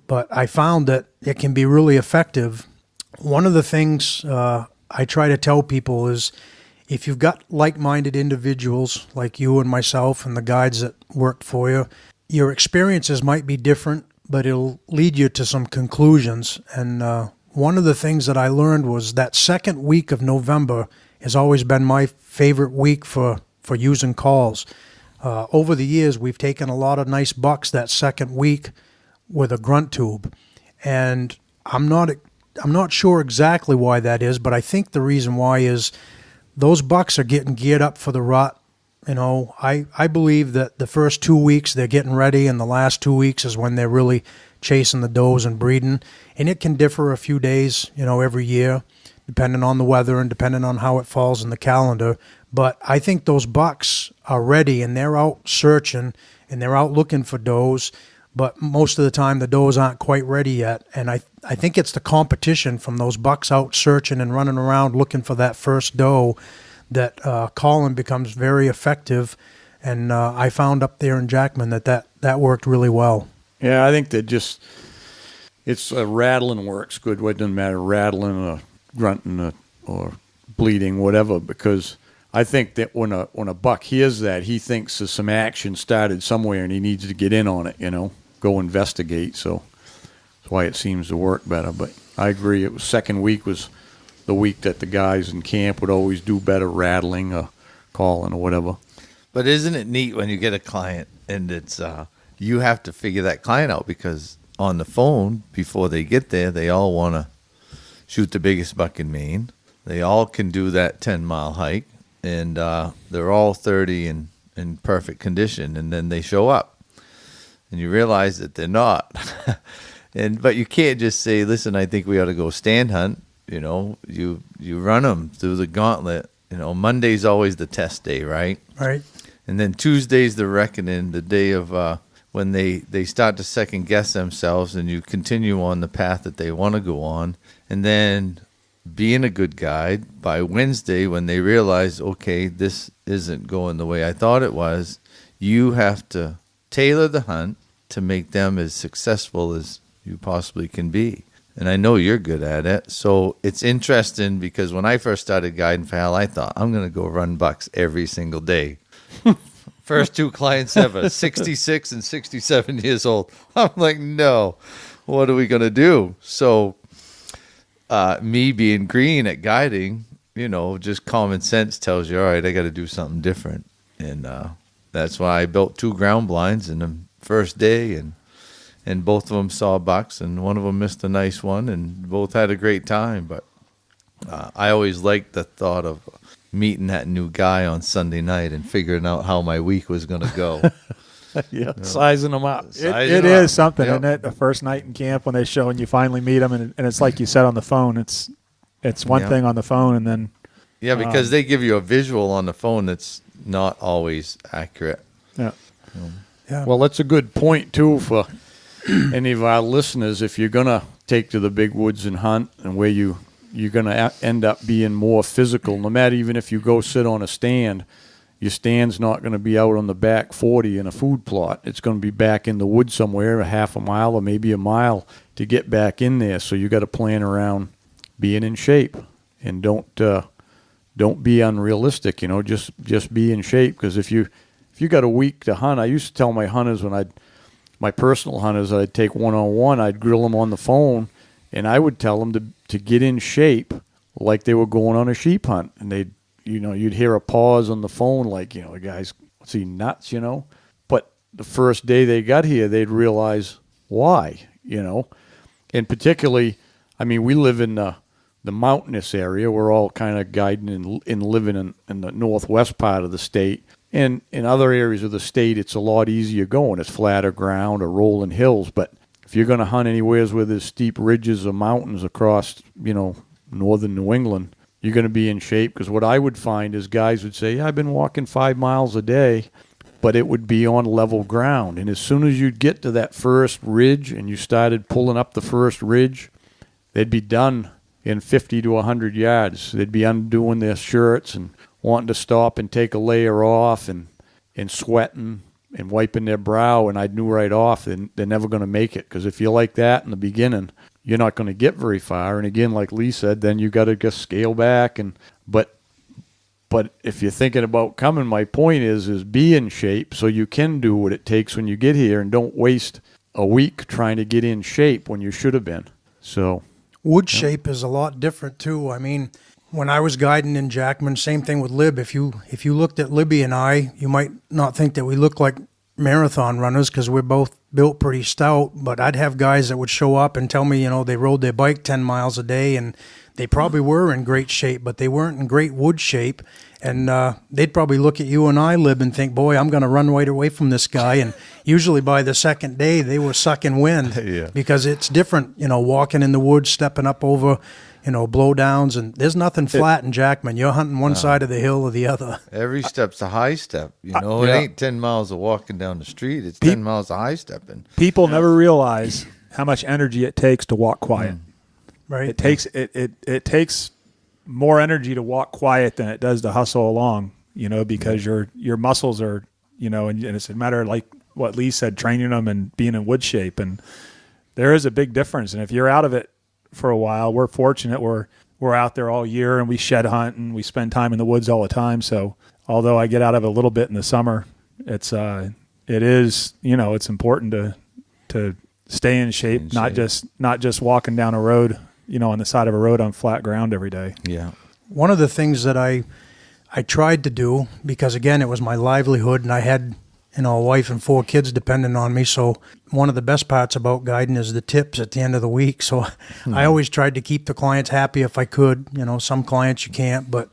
[SPEAKER 3] But I found that it can be really effective. One of the things I try to tell people is, if you've got like-minded individuals like you and myself and the guides that worked for you, your experiences might be different, but it'll lead you to some conclusions. And one of the things that I learned was that second week of November has always been my favorite week for using calls. Over the years, we've taken a lot of nice bucks that second week with a grunt tube. And I'm not sure exactly why that is, but I think the reason why is those bucks are getting geared up for the rut. I believe that the first 2 weeks they're getting ready, and the last 2 weeks is when they're really chasing the does and breeding. And it can differ a few days, every year, depending on the weather and depending on how it falls in the calendar. But I think those bucks are ready, and they're out searching, and they're out looking for does. But most of the time, the does aren't quite ready yet. And I think it's the competition from those bucks out searching and running around looking for that first doe that calling becomes very effective. And I found up there in Jackman that worked really well.
[SPEAKER 2] Yeah, I think that it's rattling works good. It doesn't matter, rattling or grunting or bleeding, whatever, because I think that when a buck hears that, he thinks there's some action started somewhere and he needs to get in on it, go investigate. So that's why it seems to work better. But I agree. It was second week was the week that the guys in camp would always do better rattling or calling or whatever.
[SPEAKER 4] But isn't it neat when you get a client and it's you have to figure that client out, because on the phone before they get there, they all want to shoot the biggest buck in Maine. They all can do that 10-mile hike, and they're all 30 and in perfect condition, and then they show up. And you realize that they're not. But you can't just say, listen, I think we ought to go stand hunt. You run them through the gauntlet. Monday's always the test day, right?
[SPEAKER 3] Right.
[SPEAKER 4] And then Tuesday's the reckoning, the day of when they start to second guess themselves, and you continue on the path that they want to go on. And then being a good guide, by Wednesday, when they realize, okay, this isn't going the way I thought it was, you have to tailor the hunt to make them as successful as you possibly can be. And I know you're good at it. So it's interesting, because when I first started guiding for Hal, I thought, I'm going to go run bucks every single day. First two clients ever, 66 and 67 years old. I'm like, no, what are we going to do? So me being green at guiding, just common sense tells you, all right, I got to do something different. And that's why I built 2 ground blinds in the first day, and both of them saw bucks, and one of them missed a nice one, and both had a great time. But I always liked the thought of meeting that new guy on Sunday night and figuring out how my week was going to go.
[SPEAKER 2] Yeah, sizing them up.
[SPEAKER 1] It is something, isn't it? The first night in camp when they show and you finally meet them, and it's like you said on the phone. It's one thing on the phone, and then
[SPEAKER 4] because they give you a visual on the phone that's not always accurate.
[SPEAKER 1] Yeah.
[SPEAKER 3] Yeah.
[SPEAKER 2] Well, that's a good point too for any of our listeners. If you're gonna take to the big woods and hunt, and where you're gonna end up being more physical, no matter even if you go sit on a stand. Your stand's not going to be out on the back 40 in a food plot. It's going to be back in the woods somewhere, a half a mile or maybe a mile to get back in there. So you got to plan around being in shape, and don't be unrealistic. Just be in shape, because if you got a week to hunt, I used to tell my hunters my personal hunters, I'd take one-on-one, I'd grill them on the phone, and I would tell them to get in shape like they were going on a sheep hunt, and they'd. You'd hear a pause on the phone like, the guy's, what's he, nuts, But the first day they got here, they'd realize why, And particularly, we live in the mountainous area. We're all kind of guiding and living in the northwest part of the state. And in other areas of the state, it's a lot easier going. It's flatter ground or rolling hills. But if you're going to hunt anywhere where there's steep ridges or mountains across, northern New England, you're going to be in shape, because what I would find is guys would say, I've been walking 5 miles a day, but it would be on level ground. And as soon as you'd get to that first ridge and you started pulling up the first ridge, they'd be done in 50 to 100 yards. They'd be undoing their shirts and wanting to stop and take a layer off and sweating and wiping their brow, and I knew right off they're never going to make it, because if you're like that in the beginning, you're not going to get very far. And again, like Lee said, then you got to just scale back. But if you're thinking about coming, my point is be in shape so you can do what it takes when you get here, and don't waste a week trying to get in shape when you should have been. So
[SPEAKER 3] wood shape is a lot different too. I mean, when I was guiding in Jackman, same thing with Lib. If you looked at Libby and I, you might not think that we look like marathon runners because we're both built pretty stout, but I'd have guys that would show up and tell me, they rode their bike 10 miles a day, and they probably were in great shape, but they weren't in great wood shape. And they'd probably look at you and I, Lib, and think, boy, I'm going to run right away from this guy. And usually by the second day, they were sucking wind because it's different, walking in the woods, stepping up over, blowdowns. And there's nothing flat in Jackman. You're hunting one side of the hill or the other.
[SPEAKER 4] Every step's a high step. It ain't 10 miles of walking down the street. It's 10 miles of high stepping.
[SPEAKER 1] People never realize how much energy it takes to walk quiet.
[SPEAKER 3] Right.
[SPEAKER 1] It takes more energy to walk quiet than it does to hustle along, because your muscles are, and it's a matter of, like what Lee said, training them and being in wood shape. And there is a big difference. And if you're out of it for a while, we're fortunate. We're out there all year, and we shed hunt, and we spend time in the woods all the time. So although I get out of it a little bit in the summer, it is, it's important to stay in shape, not just walking down a road, on the side of a road on flat ground every day.
[SPEAKER 4] Yeah.
[SPEAKER 3] One of the things that I tried to do, because again, it was my livelihood, and I had, a wife and 4 kids depending on me. So one of the best parts about guiding is the tips at the end of the week. So I always tried to keep the clients happy if I could. Some clients you can't, but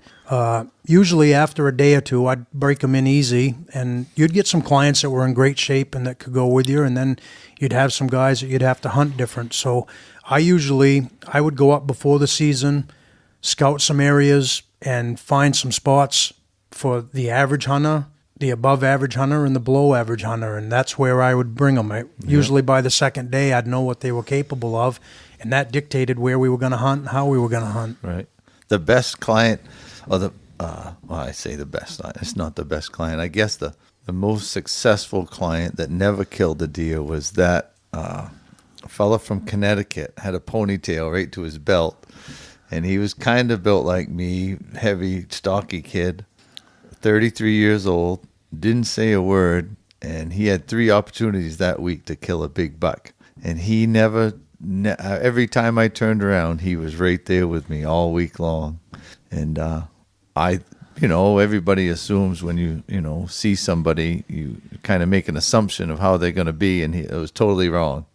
[SPEAKER 3] usually after a day or two, I'd break them in easy, and you'd get some clients that were in great shape and that could go with you. And then you'd have some guys that you'd have to hunt different. So I would go up before the season, scout some areas, and find some spots for the average hunter, the above average hunter, and the below average hunter. And that's where I would bring them. Usually by the second day, I'd know what they were capable of, and that dictated where we were going to hunt and how we were going to hunt.
[SPEAKER 4] Right. The best client, I say the best. It's not the best client. I guess the most successful client that never killed a deer was that a fella from Connecticut, had a ponytail right to his belt, and he was kind of built like me, heavy, stocky kid, 33 years old, didn't say a word, and he had 3 opportunities that week to kill a big buck. And he every time I turned around, he was right there with me all week long. And everybody assumes when you see somebody, you kind of make an assumption of how they're going to be, and it was totally wrong.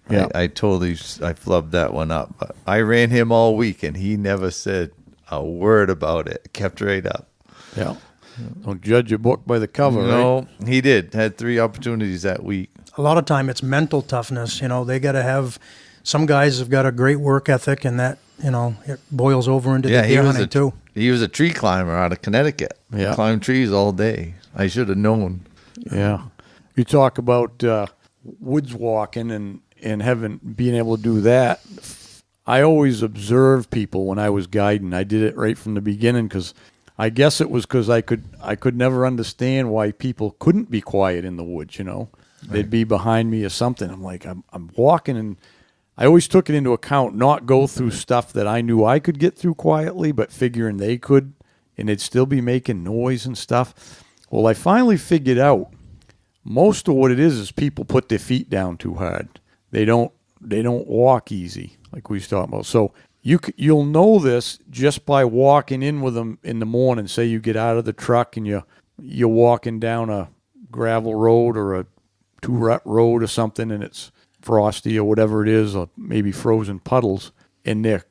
[SPEAKER 4] Yeah. I flubbed that one up. But I ran him all week, and he never said a word about it. Kept right up.
[SPEAKER 2] Yeah. Don't judge a book by the cover.
[SPEAKER 4] No,
[SPEAKER 2] right?
[SPEAKER 4] He did. Had 3 opportunities that week.
[SPEAKER 3] A lot of time it's mental toughness. They got to have, some guys have got a great work ethic, and that, it boils over into the deer hunting too.
[SPEAKER 4] He was a tree climber out of Connecticut.
[SPEAKER 2] Yeah.
[SPEAKER 4] Climbed trees all day. I should have known.
[SPEAKER 2] Yeah. You talk about woods walking and being able to do that. I always observed people when I was guiding. I did it right from the beginning because I guess it was because I could never understand why people couldn't be quiet in the woods, Right. They'd be behind me or something. I'm like, I'm walking, and I always took it into account, not go through stuff that I knew I could get through quietly, but figuring they could, and they'd still be making noise and stuff. Well, I finally figured out most of what it is people put their feet down too hard. They don't walk easy, like we was talking about. So you'll know this just by walking in with them in the morning. Say you get out of the truck and you're walking down a gravel road or a 2-rut road or something, and it's frosty or whatever it is, or maybe frozen puddles, and they're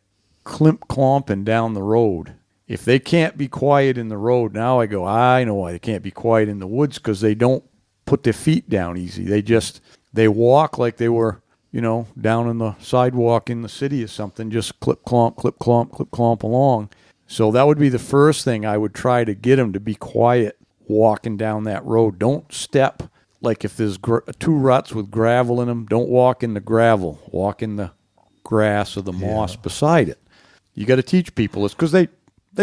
[SPEAKER 2] clomping down the road. If they can't be quiet in the road, now I know why they can't be quiet in the woods, because they don't put their feet down easy. They walk like they were, down on the sidewalk in the city or something, just clip, clomp along. So that would be the first thing I would try to get them to be quiet walking down that road. Don't step, like if there's 2 ruts with gravel in them, don't walk in the gravel. Walk in the grass or the moss beside it. You got to teach people. It's because they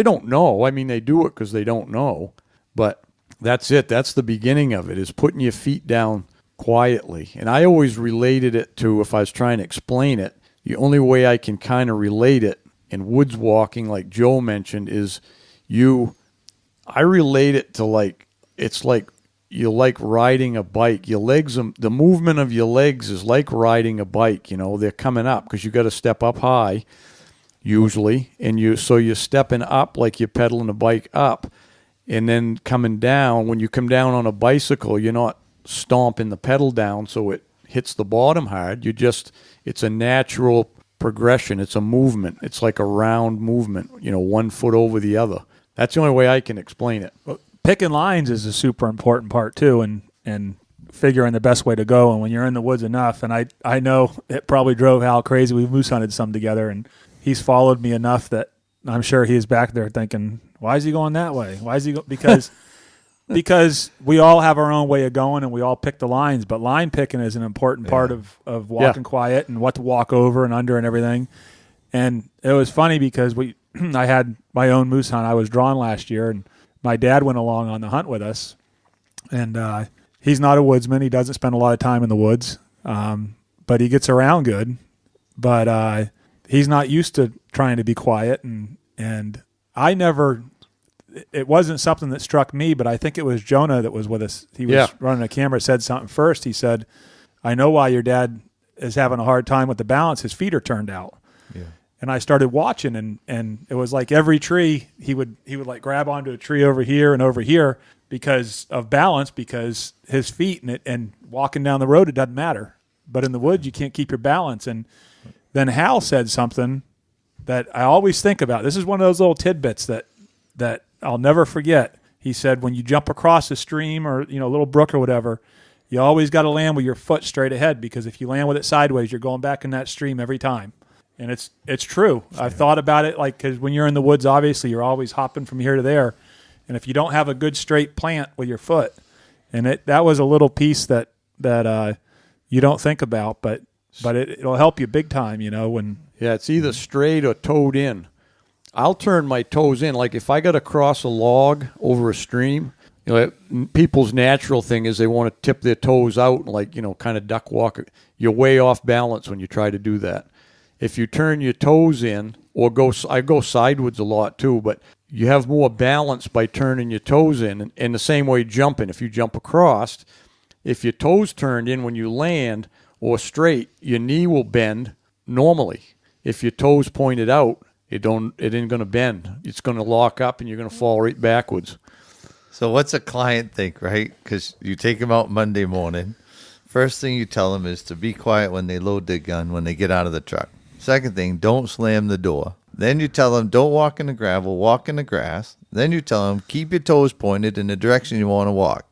[SPEAKER 2] don't know. I mean, they do it because they don't know. But that's it. That's the beginning of it, is putting your feet down quietly. And I always related it to, if I was trying to explain it, the only way I can kind of relate it in woods walking, like Joe mentioned, is I relate it to like, it's like you like riding a bike. Your legs, the movement of your legs is like riding a bike. You know, they're coming up because you got to step up high usually. And so you're stepping up like you're pedaling a bike up, and then coming down. When you come down on a bicycle, you're not stomping the pedal down so it hits the bottom hard. It's a natural progression. It's a movement. It's like a round movement, 1 foot over the other. That's the only way I can explain it.
[SPEAKER 1] Well, picking lines is a super important part too, and figuring the best way to go. And when you're in the woods enough, and I know it probably drove Hal crazy. We moose hunted some together, and he's followed me enough that I'm sure he's back there thinking, why is he going that way? Why is he because we all have our own way of going, and we all pick the lines. But line picking is an important part of walking quiet, and what to walk over and under and everything. And it was funny because I had my own moose hunt I was drawn last year, and my dad went along on the hunt with us. And he's not a woodsman. He doesn't spend a lot of time in the woods, but he gets around good. But he's not used to trying to be quiet, and I never – it wasn't something that struck me, but I think it was Jonah that was with us. He was running a camera, said something first. He said, I know why your dad is having a hard time with the balance. His feet are turned out. Yeah. And I started watching, and it was like every tree, he would like grab onto a tree over here because of balance, because his feet and walking down the road, it doesn't matter. But in the woods, you can't keep your balance. And then Hal said something that I always think about. This is one of those little tidbits that I'll never forget. He said, when you jump across a stream or, a little brook or whatever, you always got to land with your foot straight ahead, because if you land with it sideways, you're going back in that stream every time. And it's true. I've thought about it, like, because when you're in the woods, obviously you're always hopping from here to there. And if you don't have a good straight plant with your foot, and that was a little piece that you don't think about, but it'll help you big time, when.
[SPEAKER 2] Yeah, it's either straight or toed in. I'll turn my toes in. Like if I got to cross a log over a stream, people's natural thing is they want to tip their toes out and like, kind of duck walk. You're way off balance when you try to do that. If you turn your toes in or I go sideways a lot too, but you have more balance by turning your toes in. And the same way jumping, if you jump across, if your toes turned in when you land or straight, your knee will bend normally. If your toes pointed out, it ain't going to bend. It's going to lock up, and you're going to fall right backwards.
[SPEAKER 4] So what's a client think, right? Because you take them out Monday morning. First thing you tell them is to be quiet when they load their gun, when they get out of the truck. Second thing, don't slam the door. Then you tell them, don't walk in the gravel, walk in the grass. Then you tell them, keep your toes pointed in the direction you want to walk.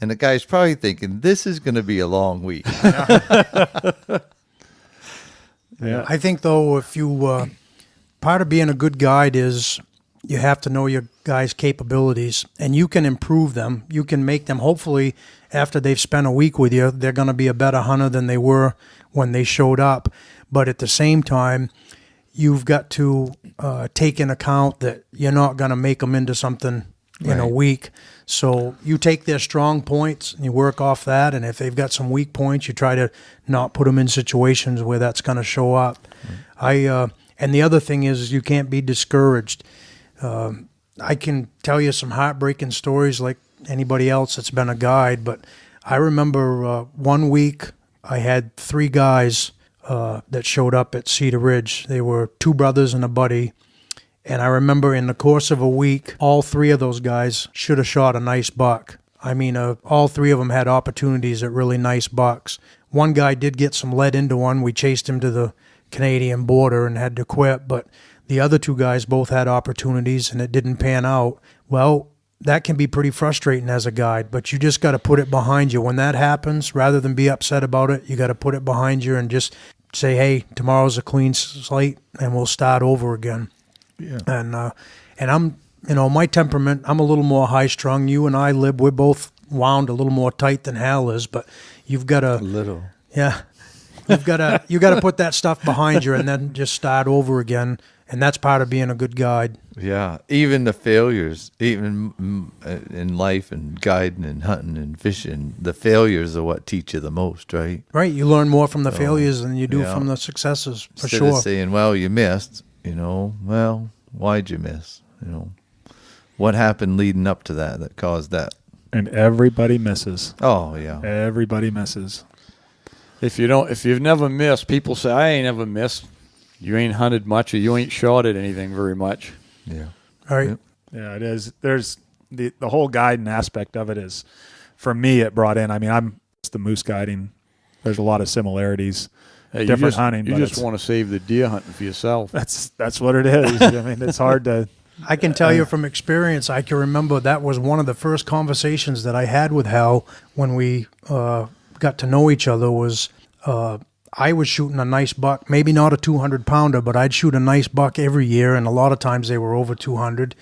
[SPEAKER 4] And the guy's probably thinking, this is going to be a long week.
[SPEAKER 3] Yeah. I think, though, if you part of being a good guide is you have to know your guys' capabilities, and you can improve them. You can make them, hopefully, after they've spent a week with you, they're going to be a better hunter than they were when they showed up. But at the same time, you've got to take in account that you're not going to make them into something in a week. So you take their strong points and you work off that, and if they've got some weak points, you try to not put them in situations where that's going to show up. And the other thing is you can't be discouraged. I can tell you some heartbreaking stories like anybody else that's been a guide, but I remember 1 week I had 3 guys that showed up at Cedar Ridge. They were 2 brothers and a buddy. And I remember in the course of a week, all 3 of those guys should have shot a nice buck. I mean, all 3 of them had opportunities at really nice bucks. One guy did get some lead into one. We chased him to the Canadian border and had to quit, but the other 2 guys both had opportunities and it didn't pan out. Well, that can be pretty frustrating as a guide, but you just got to put it behind you. When that happens, rather than be upset about it, you got to put it behind you and just say, hey, tomorrow's a clean slate and we'll start over again. Yeah. And my temperament, I'm a little more high-strung. You and I, Lib, we're both wound a little more tight than Hal is, but you've got to...
[SPEAKER 4] A little.
[SPEAKER 3] Yeah. You got to put that stuff behind you and then just start over again, and that's part of being a good guide.
[SPEAKER 4] Yeah, even the failures, even in life and guiding and hunting and fishing, the failures are what teach you the most, right?
[SPEAKER 3] Right, you learn more from the failures than you do from the successes, for
[SPEAKER 4] Instead
[SPEAKER 3] sure.
[SPEAKER 4] of saying, well, you missed, well, why'd you miss? What happened leading up to that caused that?
[SPEAKER 1] And everybody misses.
[SPEAKER 4] Oh, yeah.
[SPEAKER 1] Everybody misses.
[SPEAKER 2] If you've never missed, people say, I ain't never missed. You ain't hunted much or you ain't shot at anything very much.
[SPEAKER 4] Yeah.
[SPEAKER 3] All right.
[SPEAKER 4] Yep.
[SPEAKER 1] Yeah, it is. There's the whole guiding aspect of it is, for me, it brought in, I'm the moose guiding. There's a lot of similarities.
[SPEAKER 2] Hey,
[SPEAKER 1] Different hunting.
[SPEAKER 2] You just want to save the deer hunting for yourself.
[SPEAKER 1] That's what it is. It's hard to...
[SPEAKER 3] I can tell you from experience, I can remember that was one of the first conversations that I had with Hal when we got to know each other was I was shooting a nice buck, maybe not a 200-pounder, but I'd shoot a nice buck every year, and a lot of times they were over 200,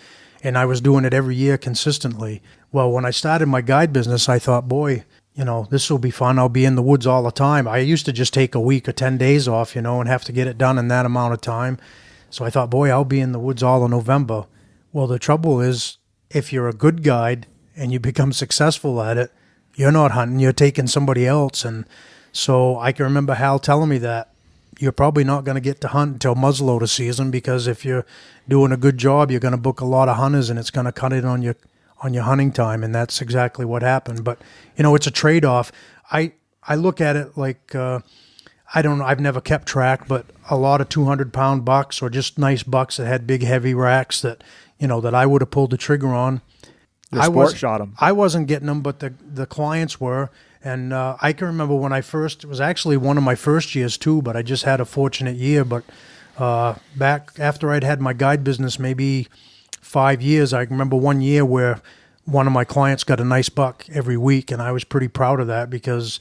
[SPEAKER 3] and I was doing it every year consistently. Well, when I started my guide business, I thought, boy, this will be fun. I'll be in the woods all the time. I used to just take a week or 10 days off, and have to get it done in that amount of time. So I thought, boy, I'll be in the woods all of November. Well, the trouble is, if you're a good guide and you become successful at it, you're not hunting, you're taking somebody else. And so I can remember Hal telling me that you're probably not going to get to hunt until muzzleloader season, because if you're doing a good job, you're going to book a lot of hunters and it's going to cut in on your hunting time. And that's exactly what happened. But, it's a trade-off. I look at it like, I don't know, I've never kept track, but a lot of 200-pound bucks or just nice bucks that had big, heavy racks that, that I would have pulled the trigger on.
[SPEAKER 1] Shot them.
[SPEAKER 3] I wasn't getting them, but the clients were. And I can remember when it was actually one of my first years too, but I just had a fortunate year. But back after I'd had my guide business maybe 5 years, I remember one year where one of my clients got a nice buck every week, and I was pretty proud of that because,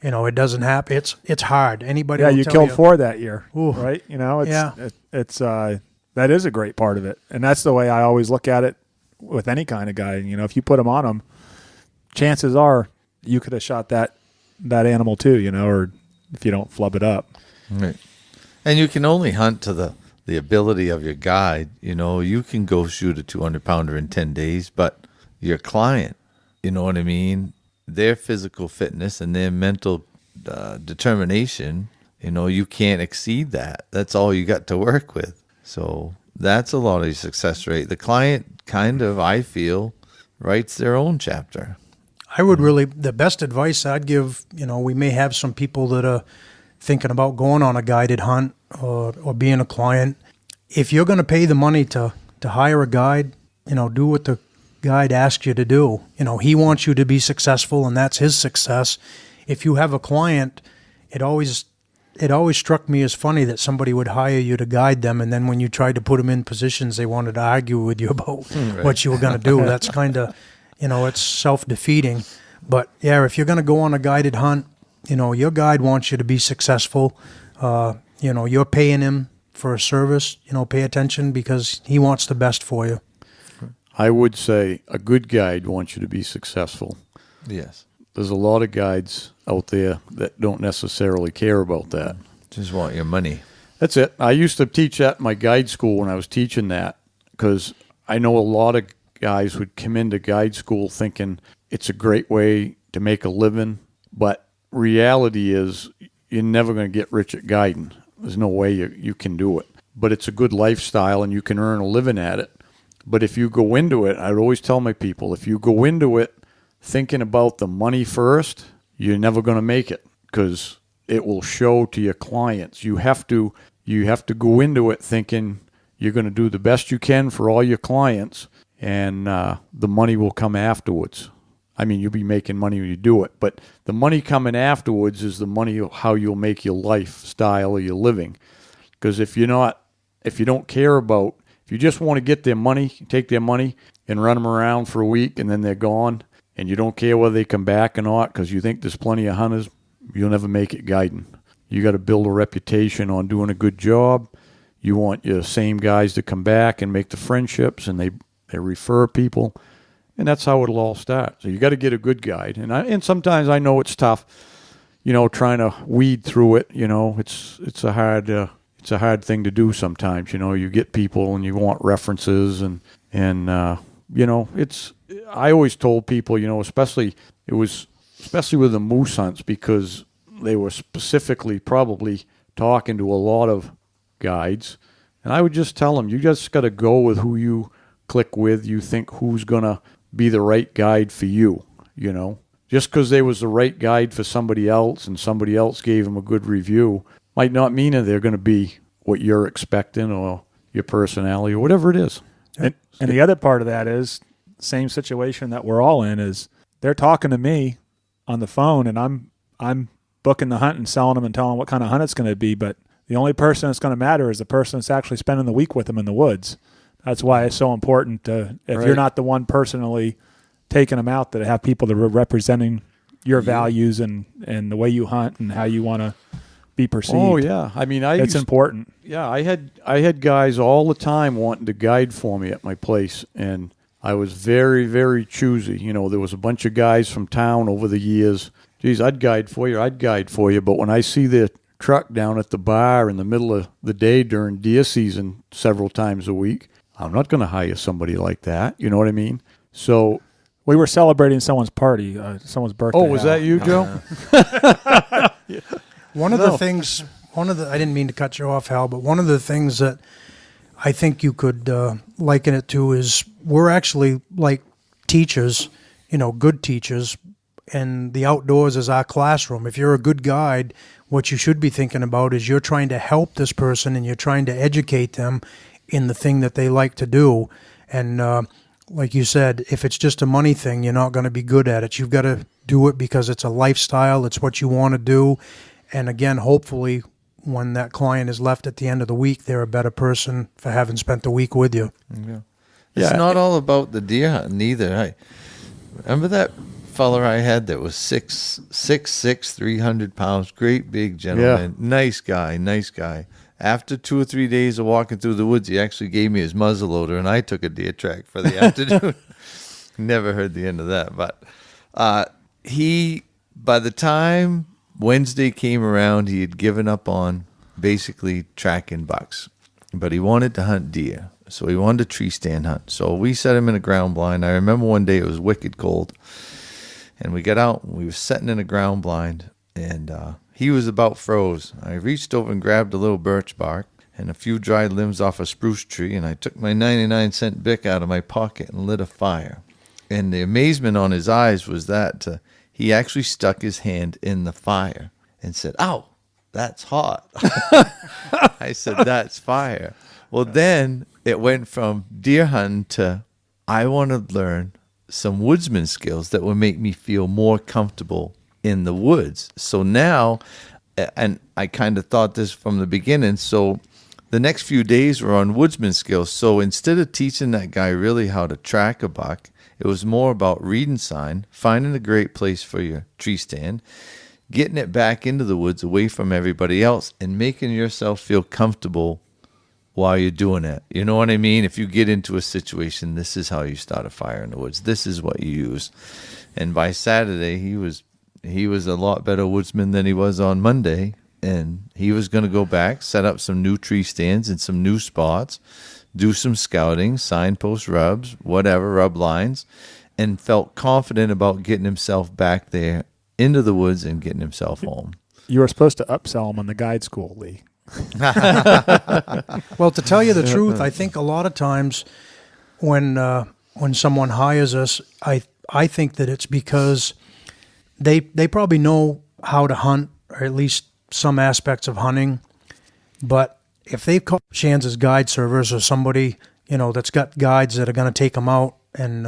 [SPEAKER 3] it doesn't happen. It's hard. Anybody will
[SPEAKER 1] you
[SPEAKER 3] tell
[SPEAKER 1] killed 4 that year,
[SPEAKER 3] Ooh.
[SPEAKER 1] right? It's that is a great part of it. And that's the way I always look at it with any kind of guiding. If you put them on them, chances are you could have shot that animal too, or if you don't flub it up.
[SPEAKER 4] Right. And you can only hunt to the ability of your guide. You can go shoot a 200-pounder in 10 days, but your client, you know what I mean? Their physical fitness and their mental determination, you can't exceed that. That's all you got to work with. So that's a lot of your success rate. The client kind of, I feel, writes their own chapter.
[SPEAKER 3] I would the best advice I'd give, we may have some people that are thinking about going on a guided hunt or being a client. If you're going to pay the money to hire a guide, do what the guide asks you to do. He wants you to be successful, and that's his success. If you have a client, it always struck me as funny that somebody would hire you to guide them, and then when you tried to put them in positions, they wanted to argue with you about what you were going to do. That's kind of, it's self-defeating. But yeah, if you're going to go on a guided hunt, your guide wants you to be successful. You're paying him for a service. Pay attention because he wants the best for you.
[SPEAKER 2] I would say a good guide wants you to be successful.
[SPEAKER 4] Yes.
[SPEAKER 2] There's a lot of guides out there that don't necessarily care about that.
[SPEAKER 4] Just want your money.
[SPEAKER 2] That's it. I used to teach at my guide school when I was teaching that, because I know a lot of guys would come into guide school thinking it's a great way to make a living, but reality is you're never going to get rich at guiding. There's no way you can do it. But it's a good lifestyle and you can earn a living at it. But if you go into it, I'd always tell my people, if you go into it thinking about the money first, you're never going to make it, because it will show to your clients. You have to go into it thinking you're going to do the best you can for all your clients, and the money will come afterwards. I mean, you'll be making money when you do it, but the money coming afterwards is the money how you'll make your lifestyle or your living. Because if you don't care about, if you just want to get their money, take their money and run them around for a week and then they're gone, and you don't care whether they come back or not because you think there's plenty of hunters, you'll never make it guiding. You got to build a reputation on doing a good job. You want your same guys to come back and make the friendships, and they refer people, and that's how it'll all start. So you got to get a good guide, and sometimes I know it's tough, trying to weed through it. It's a hard thing to do sometimes. You get people and you want references, and it's. I always told people, especially with the moose hunts, because they were specifically probably talking to a lot of guides, and I would just tell them, you just got to go with who you click with. You think who's gonna be the right guide for you. Just because they was the right guide for somebody else and somebody else gave them a good review might not mean that they're going to be what you're expecting or your personality or whatever it is.
[SPEAKER 1] And the other part of that is same situation that we're all in is they're talking to me on the phone, and I'm booking the hunt and selling them and telling them what kind of hunt it's going to be. But the only person that's going to matter is the person that's actually spending the week with them in the woods. That's why it's so important to, if you're not the one personally taking them out, to have people that are representing your values and the way you hunt and how you want to be perceived.
[SPEAKER 2] Oh yeah, I mean,
[SPEAKER 1] it's important.
[SPEAKER 2] Yeah, I had guys all the time wanting to guide for me at my place, and I was very, very choosy. There was a bunch of guys from town over the years. Geez, I'd guide for you. But when I see the truck down at the bar in the middle of the day during deer season several times a week, I'm not going to hire somebody like that. You know what I mean? So
[SPEAKER 1] we were celebrating someone's party, someone's birthday.
[SPEAKER 2] Oh, was that you, Joe?
[SPEAKER 3] One of the things, I didn't mean to cut you off, Hal, but one of the things that I think you could liken it to is we're actually like teachers, good teachers, and the outdoors is our classroom. If you're a good guide, what you should be thinking about is you're trying to help this person and you're trying to educate them in the thing that they like to do. And like you said, if it's just a money thing, you're not going to be good at it. You've got to do it because it's a lifestyle. It's what you want to do. And again, hopefully, when that client is left at the end of the week, they're a better person for having spent the week with you.
[SPEAKER 4] Yeah. It's not all about the deer hunting either. I remember that feller I had that was 6'6", 300 pounds, great big gentleman, nice guy. After 2 or 3 days of walking through the woods, he actually gave me his muzzleloader, and I took a deer track for the afternoon. Never heard the end of that. But by the time Wednesday came around, he had given up on basically tracking bucks. But he wanted to hunt deer, so he wanted a tree stand hunt. So we set him in a ground blind. I remember one day it was wicked cold, and we got out, and we were setting in a ground blind, and he was about froze. I reached over and grabbed a little birch bark and a few dried limbs off a spruce tree, and I took my 99-cent Bic out of my pocket and lit a fire. And the amazement on his eyes was that he actually stuck his hand in the fire and said, "Ow, that's hot." I said, "That's fire." Well, then it went from deer hunting to I want to learn some woodsman skills that would make me feel more comfortable in the woods. So now, and I kind of thought this from the beginning, so the next few days were on woodsman skills. So instead of teaching that guy really how to track a buck, it was more about reading sign, finding a great place for your tree stand, getting it back into the woods away from everybody else, and making yourself feel comfortable while you're doing it. You know what I mean? If you get into a situation, this is how you start a fire in the woods. This is what you use. And by Saturday, he was a lot better woodsman than he was on Monday, and he was going to go back, set up some new tree stands in some new spots, do some scouting, signpost rubs, whatever, rub lines, and felt confident about getting himself back there into the woods and getting himself home.
[SPEAKER 1] You were supposed to upsell him on the guide school, Lee.
[SPEAKER 3] Well, to tell you the truth, I think a lot of times when someone hires us, I think that it's because they probably know how to hunt, or at least some aspects of hunting. But if they call Schanz's guide service or somebody, that's got guides that are going to take them out, and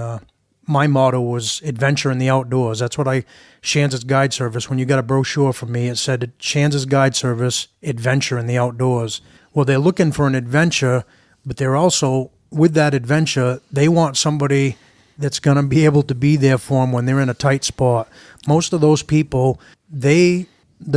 [SPEAKER 3] my motto was adventure in the outdoors. That's what Schanz's guide service, when you got a brochure from me, it said Schanz's guide service, adventure in the outdoors. Well, they're looking for an adventure, but they're also, with that adventure, they want somebody that's going to be able to be there for them when they're in a tight spot. Most of those people, the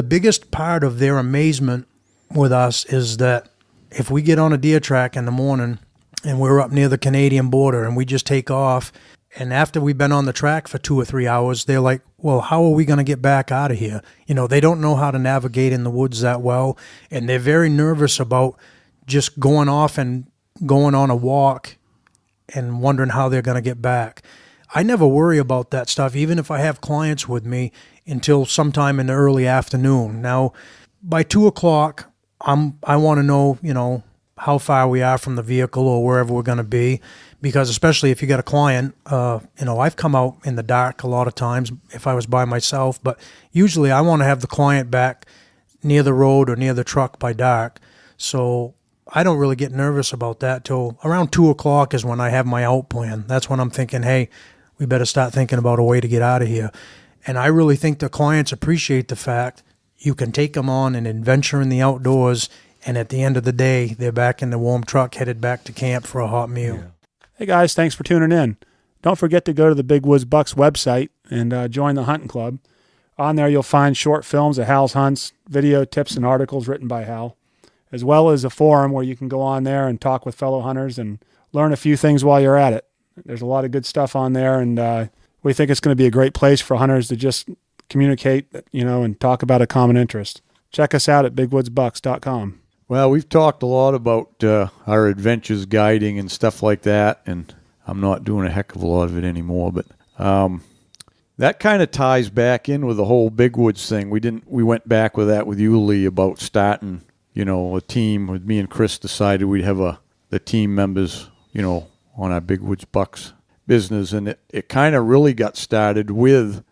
[SPEAKER 3] biggest part of their amazement with us is that if we get on a deer track in the morning and we're up near the Canadian border, and we just take off. And after we've been on the track for 2 or 3 hours, they're like, well, how are we going to get back out of here? You know, they don't know how to navigate in the woods that well, and they're very nervous about just going off and going on a walk and wondering how they're going to get back. I never worry about that stuff, even if I have clients with me, until sometime in the early afternoon. Now, by 2 o'clock, I want to know, you know, how far we are from the vehicle or wherever we're going to be, because especially if you got a client, you know, I've come out in the dark a lot of times if I was by myself, but usually I want to have the client back near the road or near the truck by dark. So I don't really get nervous about that till around 2 o'clock is when I have my out plan. That's when I'm thinking, hey, we better start thinking about a way to get out of here. And I really think the clients appreciate the fact you can take them on an adventure in the outdoors, and at the end of the day, they're back in the warm truck headed back to camp for a hot meal.
[SPEAKER 1] Yeah. Hey guys, thanks for tuning in. Don't forget to go to the Big Woods Bucks website and join the hunting club. On there you'll find short films of Hal's hunts, video tips and articles written by Hal, as well as a forum where you can go on there and talk with fellow hunters and learn a few things while you're at it. There's a lot of good stuff on there, and we think it's going to be a great place for hunters to just communicate, you know, and talk about a common interest. Check us out at bigwoodsbucks.com.
[SPEAKER 2] Well, we've talked a lot about our adventures guiding and stuff like that, and I'm not doing a heck of a lot of it anymore, but that kind of ties back in with the whole Big Woods thing. We went back with that with you, Lee, about starting, you know, a team. With me and Chris decided we'd have the team members, you know, on our Big Woods Bucks business, and it kind of really got started with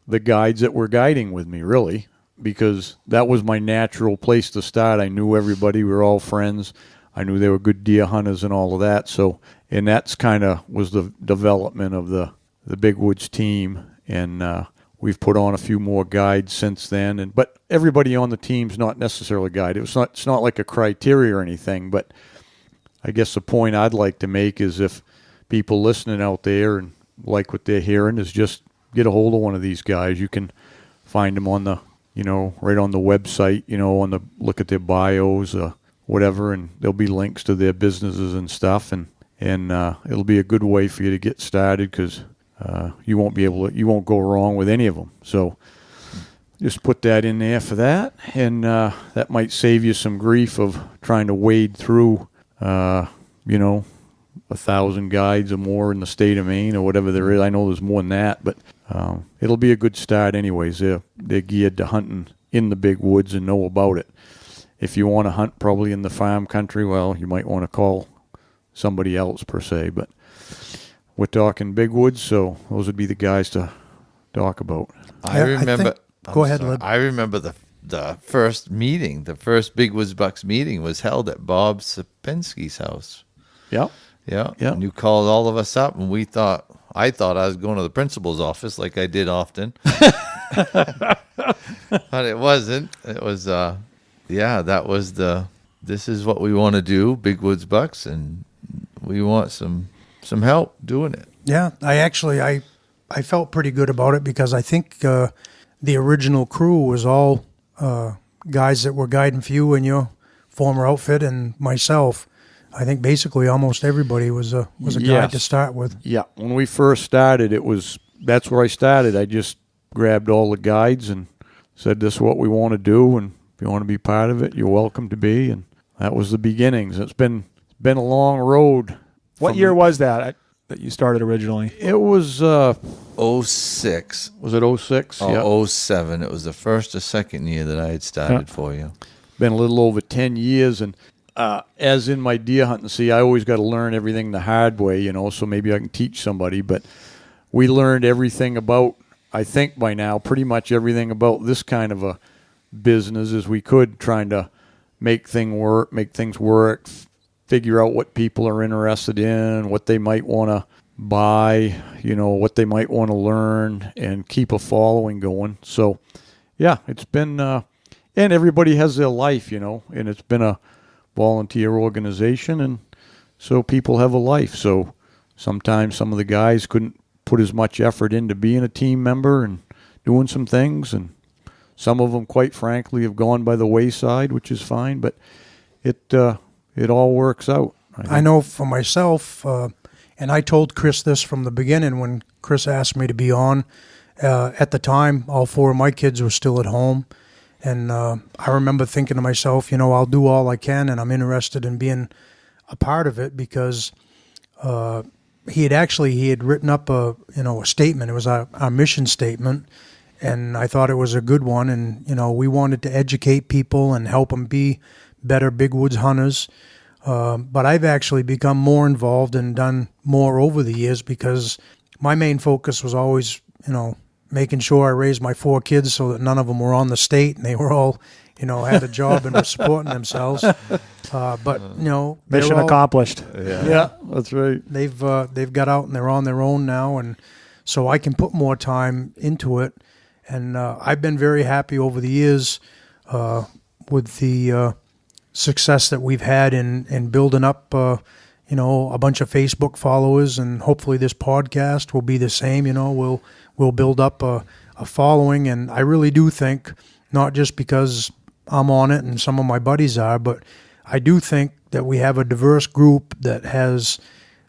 [SPEAKER 2] the guides that were guiding with me, really, because that was my natural place to start. I knew everybody. We were all friends. I knew they were good deer hunters and all of that. So, and that's kind of was the development of the Big Woods team, and we've put on a few more guides since then. But everybody on the team's not necessarily guided. It's not like a criteria or anything, but I guess the point I'd like to make is if people listening out there and like what they're hearing is just get a hold of one of these guys. You can find them on the, you know, right on the website, you know, look at their bios, whatever, and there'll be links to their businesses and stuff, and it'll be a good way for you to get started because you won't go wrong with any of them. So just put that in there for that, and that might save you some grief of trying to wade through, you know, 1,000 guides or more in the state of Maine or whatever there is. I know there's more than that, but it'll be a good start anyways. They're geared to hunting in the big woods and know about it. If you want to hunt probably in the farm country, well, you might want to call somebody else per se, but we're talking big woods, so those would be the guys to talk about.
[SPEAKER 4] I remember.
[SPEAKER 3] Go ahead, Lib.
[SPEAKER 4] I remember the first meeting, the first Big Woods Bucks meeting was held at Bob Sapinski's house.
[SPEAKER 2] Yeah.
[SPEAKER 4] Yeah. And you called all of us up, and I thought I was going to the principal's office like I did often. But it wasn't. It was, that was this is what we want to do, Big Woods Bucks, and we want some help doing it.
[SPEAKER 3] Yeah, I felt pretty good about it because I think the original crew was all guys that were guiding for you and your former outfit and myself. I think basically almost everybody was a guide to start with.
[SPEAKER 2] Yeah, when we first started, that's where I started. I just grabbed all the guides and said, this is what we want to do, and if you want to be part of it, you're welcome to be, and that was the beginnings. It's been a long road.
[SPEAKER 1] What year was that you started originally?
[SPEAKER 2] It was
[SPEAKER 4] 06.
[SPEAKER 2] Was it 06?
[SPEAKER 4] Oh, 07. It was the first or second year that I had started for you.
[SPEAKER 2] Been a little over 10 years, and as in my deer hunting, I always got to learn everything the hard way, you know, so maybe I can teach somebody. But we learned everything about, I think by now, pretty much everything about this kind of a business as we could, trying to make things work, figure out what people are interested in, what they might want to buy, you know, what they might want to learn, and keep a following going. So, yeah, it's been, and everybody has their life, you know, and it's been a volunteer organization, and so people have a life. So sometimes some of the guys couldn't put as much effort into being a team member and doing some things, and some of them, quite frankly, have gone by the wayside, which is fine, but it all works out.
[SPEAKER 3] I know for myself, and I told Chris this from the beginning when Chris asked me to be on. At the time, all 4 of my kids were still at home. And I remember thinking to myself, I'll do all I can, and I'm interested in being a part of it because he had written up a statement. It was our mission statement, and I thought it was a good one. And, we wanted to educate people and help them be better big woods hunters. But I've actually become more involved and done more over the years because my main focus was always, making sure I raised my 4 kids so that none of them were on the state and they were all, had a job and were supporting themselves. But
[SPEAKER 1] mission accomplished.
[SPEAKER 2] Yeah, that's right.
[SPEAKER 3] They've got out and they're on their own now, and so I can put more time into it. And I've been very happy over the years with the success that we've had in building up, a bunch of Facebook followers, and hopefully this podcast will be the same. We'll build up a following, and I really do think, not just because I'm on it and some of my buddies are, but I do think that we have a diverse group that has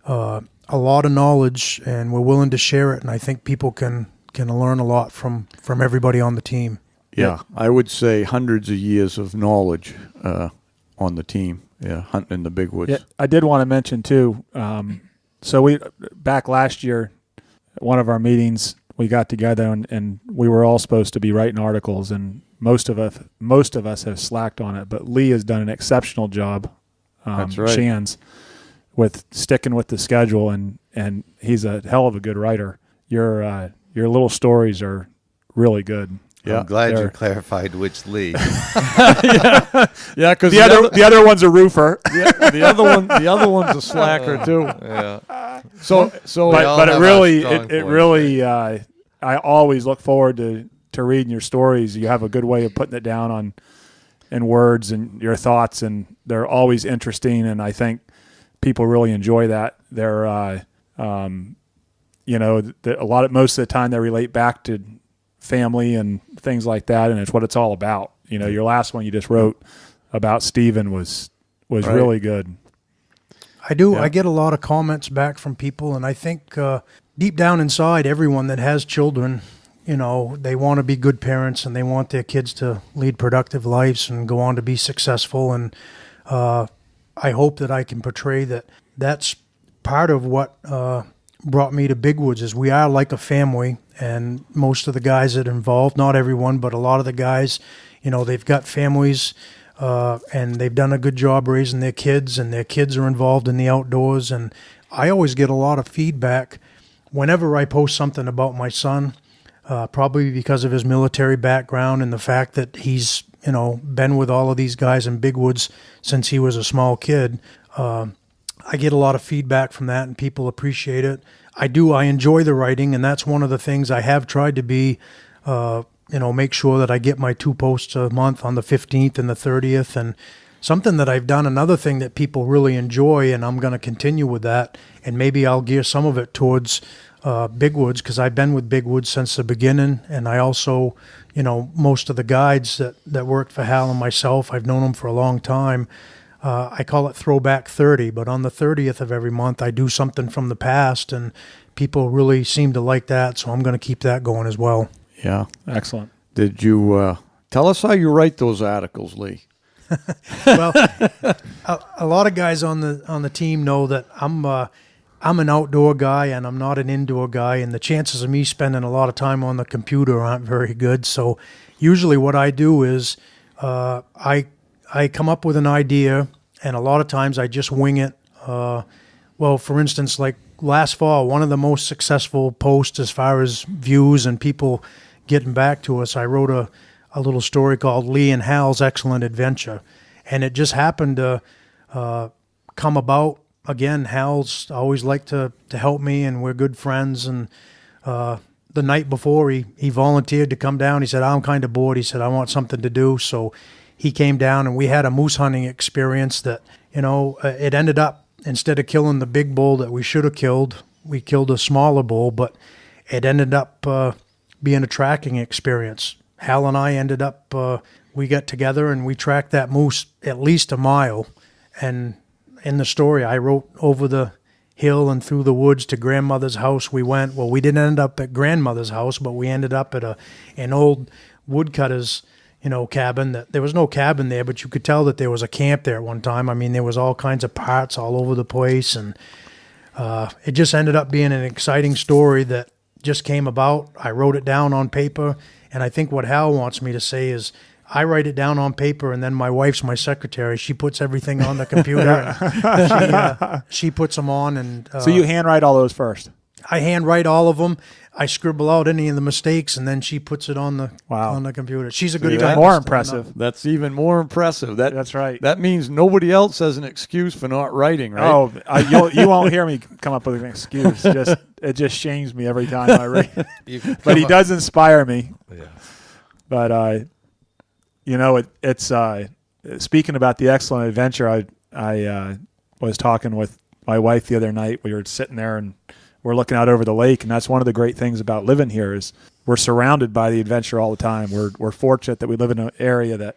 [SPEAKER 3] a lot of knowledge, and we're willing to share it, and I think people can learn a lot from everybody on the team.
[SPEAKER 2] Yeah, I would say hundreds of years of knowledge on the team. Yeah, hunting in the big woods.
[SPEAKER 1] Yeah, I did want to mention too. So we back last year, at one of our meetings, we got together and we were all supposed to be writing articles, and most of us have slacked on it. But Lee has done an exceptional job.
[SPEAKER 2] That's right.
[SPEAKER 1] Schanz, with sticking with the schedule, and he's a hell of a good writer. Your little stories are really good.
[SPEAKER 4] Yeah, I'm glad you clarified which Lee.
[SPEAKER 2] Yeah, because
[SPEAKER 1] the other one's a roofer.
[SPEAKER 2] Yeah, the other one's a slacker too.
[SPEAKER 4] Yeah.
[SPEAKER 2] So,
[SPEAKER 1] but it really, I always look forward to reading your stories. You have a good way of putting it down in words and your thoughts, and they're always interesting. And I think people really enjoy that. They're, most of the time they relate back to family and things like that, and it's what it's all about. Your last one you just wrote about Stephen was right. Really good.
[SPEAKER 3] I do. Yeah. I get a lot of comments back from people, and I think deep down inside, everyone that has children, they want to be good parents and they want their kids to lead productive lives and go on to be successful. And I hope that I can portray that that's part of what brought me to Big Woods. Is we are like a family, and most of the guys that are involved, not everyone, but a lot of the guys, they've got families, and they've done a good job raising their kids, and their kids are involved in the outdoors. And I always get a lot of feedback whenever I post something about my son, probably because of his military background and the fact that he's, been with all of these guys in Big Woods since he was a small kid. I get a lot of feedback from that, and people appreciate it. I enjoy the writing, and that's one of the things I have tried to be, make sure that I get my 2 posts a month on the 15th and the 30th. And something that I've done, another thing that people really enjoy, and I'm going to continue with that, and maybe I'll gear some of it towards Big Woods, because I've been with Big Woods since the beginning, and I also, most of the guides that worked for Hal and myself, I've known them for a long time. I call it Throwback 30, but on the 30th of every month, I do something from the past, and people really seem to like that, so I'm going to keep that going as well.
[SPEAKER 2] Yeah.
[SPEAKER 1] Excellent.
[SPEAKER 2] Did you tell us how you write those articles, Lee?
[SPEAKER 3] Well, a lot of guys on the team know that I'm an outdoor guy and I'm not an indoor guy, and the chances of me spending a lot of time on the computer aren't very good. So usually what I do is I come up with an idea, and a lot of times I just wing it. Well, for instance, like last fall, one of the most successful posts as far as views and people getting back to us, I wrote a little story called Lee and Hal's Excellent Adventure. And it just happened to come about. Again, Hal's always liked to help me, and we're good friends. And the night before, he volunteered to come down. He said, I'm kind of bored. He said, I want something to do. So he came down, and we had a moose hunting experience that, it ended up, instead of killing the big bull that we should have killed, we killed a smaller bull, but it ended up being a tracking experience. Hal and I ended up, we got together and we tracked that moose at least a mile. And, in the story, I wrote over the hill and through the woods to grandmother's house we went. Well, we didn't end up at grandmother's house, but we ended up at an old woodcutter's, cabin. That there was no cabin there, but you could tell that there was a camp there at one time. I mean, there was all kinds of parts all over the place, and it just ended up being an exciting story that just came about. I wrote it down on paper, and I think what Hal wants me to say is I write it down on paper, and then my wife's my secretary. She puts everything on the computer. She puts them on. And
[SPEAKER 1] so you handwrite all those first?
[SPEAKER 3] I handwrite all of them. I scribble out any of the mistakes, and then she puts it on the computer. She's a good typist.
[SPEAKER 1] More impressive.
[SPEAKER 2] That's even more impressive.
[SPEAKER 1] That's right.
[SPEAKER 2] That means nobody else has an excuse for not writing, right?
[SPEAKER 1] Oh, you won't hear me come up with an excuse. It just shames me every time I read. But he does inspire me.
[SPEAKER 4] Yeah.
[SPEAKER 1] But it's speaking about the excellent adventure. I was talking with my wife the other night. We were sitting there and we're looking out over the lake, and that's one of the great things about living here is we're surrounded by the adventure all the time. We're fortunate that we live in an area that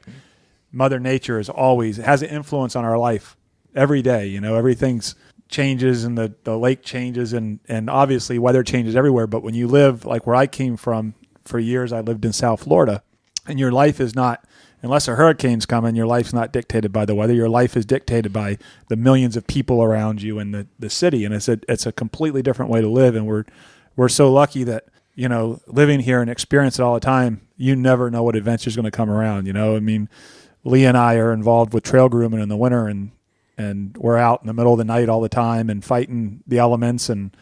[SPEAKER 1] Mother Nature has an influence on our life every day. Everything's changes and the lake changes and obviously weather changes everywhere. But when you live like where I came from, for years I lived in South Florida, and your life is not, unless a hurricane's coming, your life's not dictated by the weather. Your life is dictated by the millions of people around you and the city. And it's a completely different way to live. And we're so lucky that, living here and experience it all the time, you never know what adventure's going to come around. I mean, Lee and I are involved with trail grooming in the winter, and we're out in the middle of the night all the time and fighting the elements and,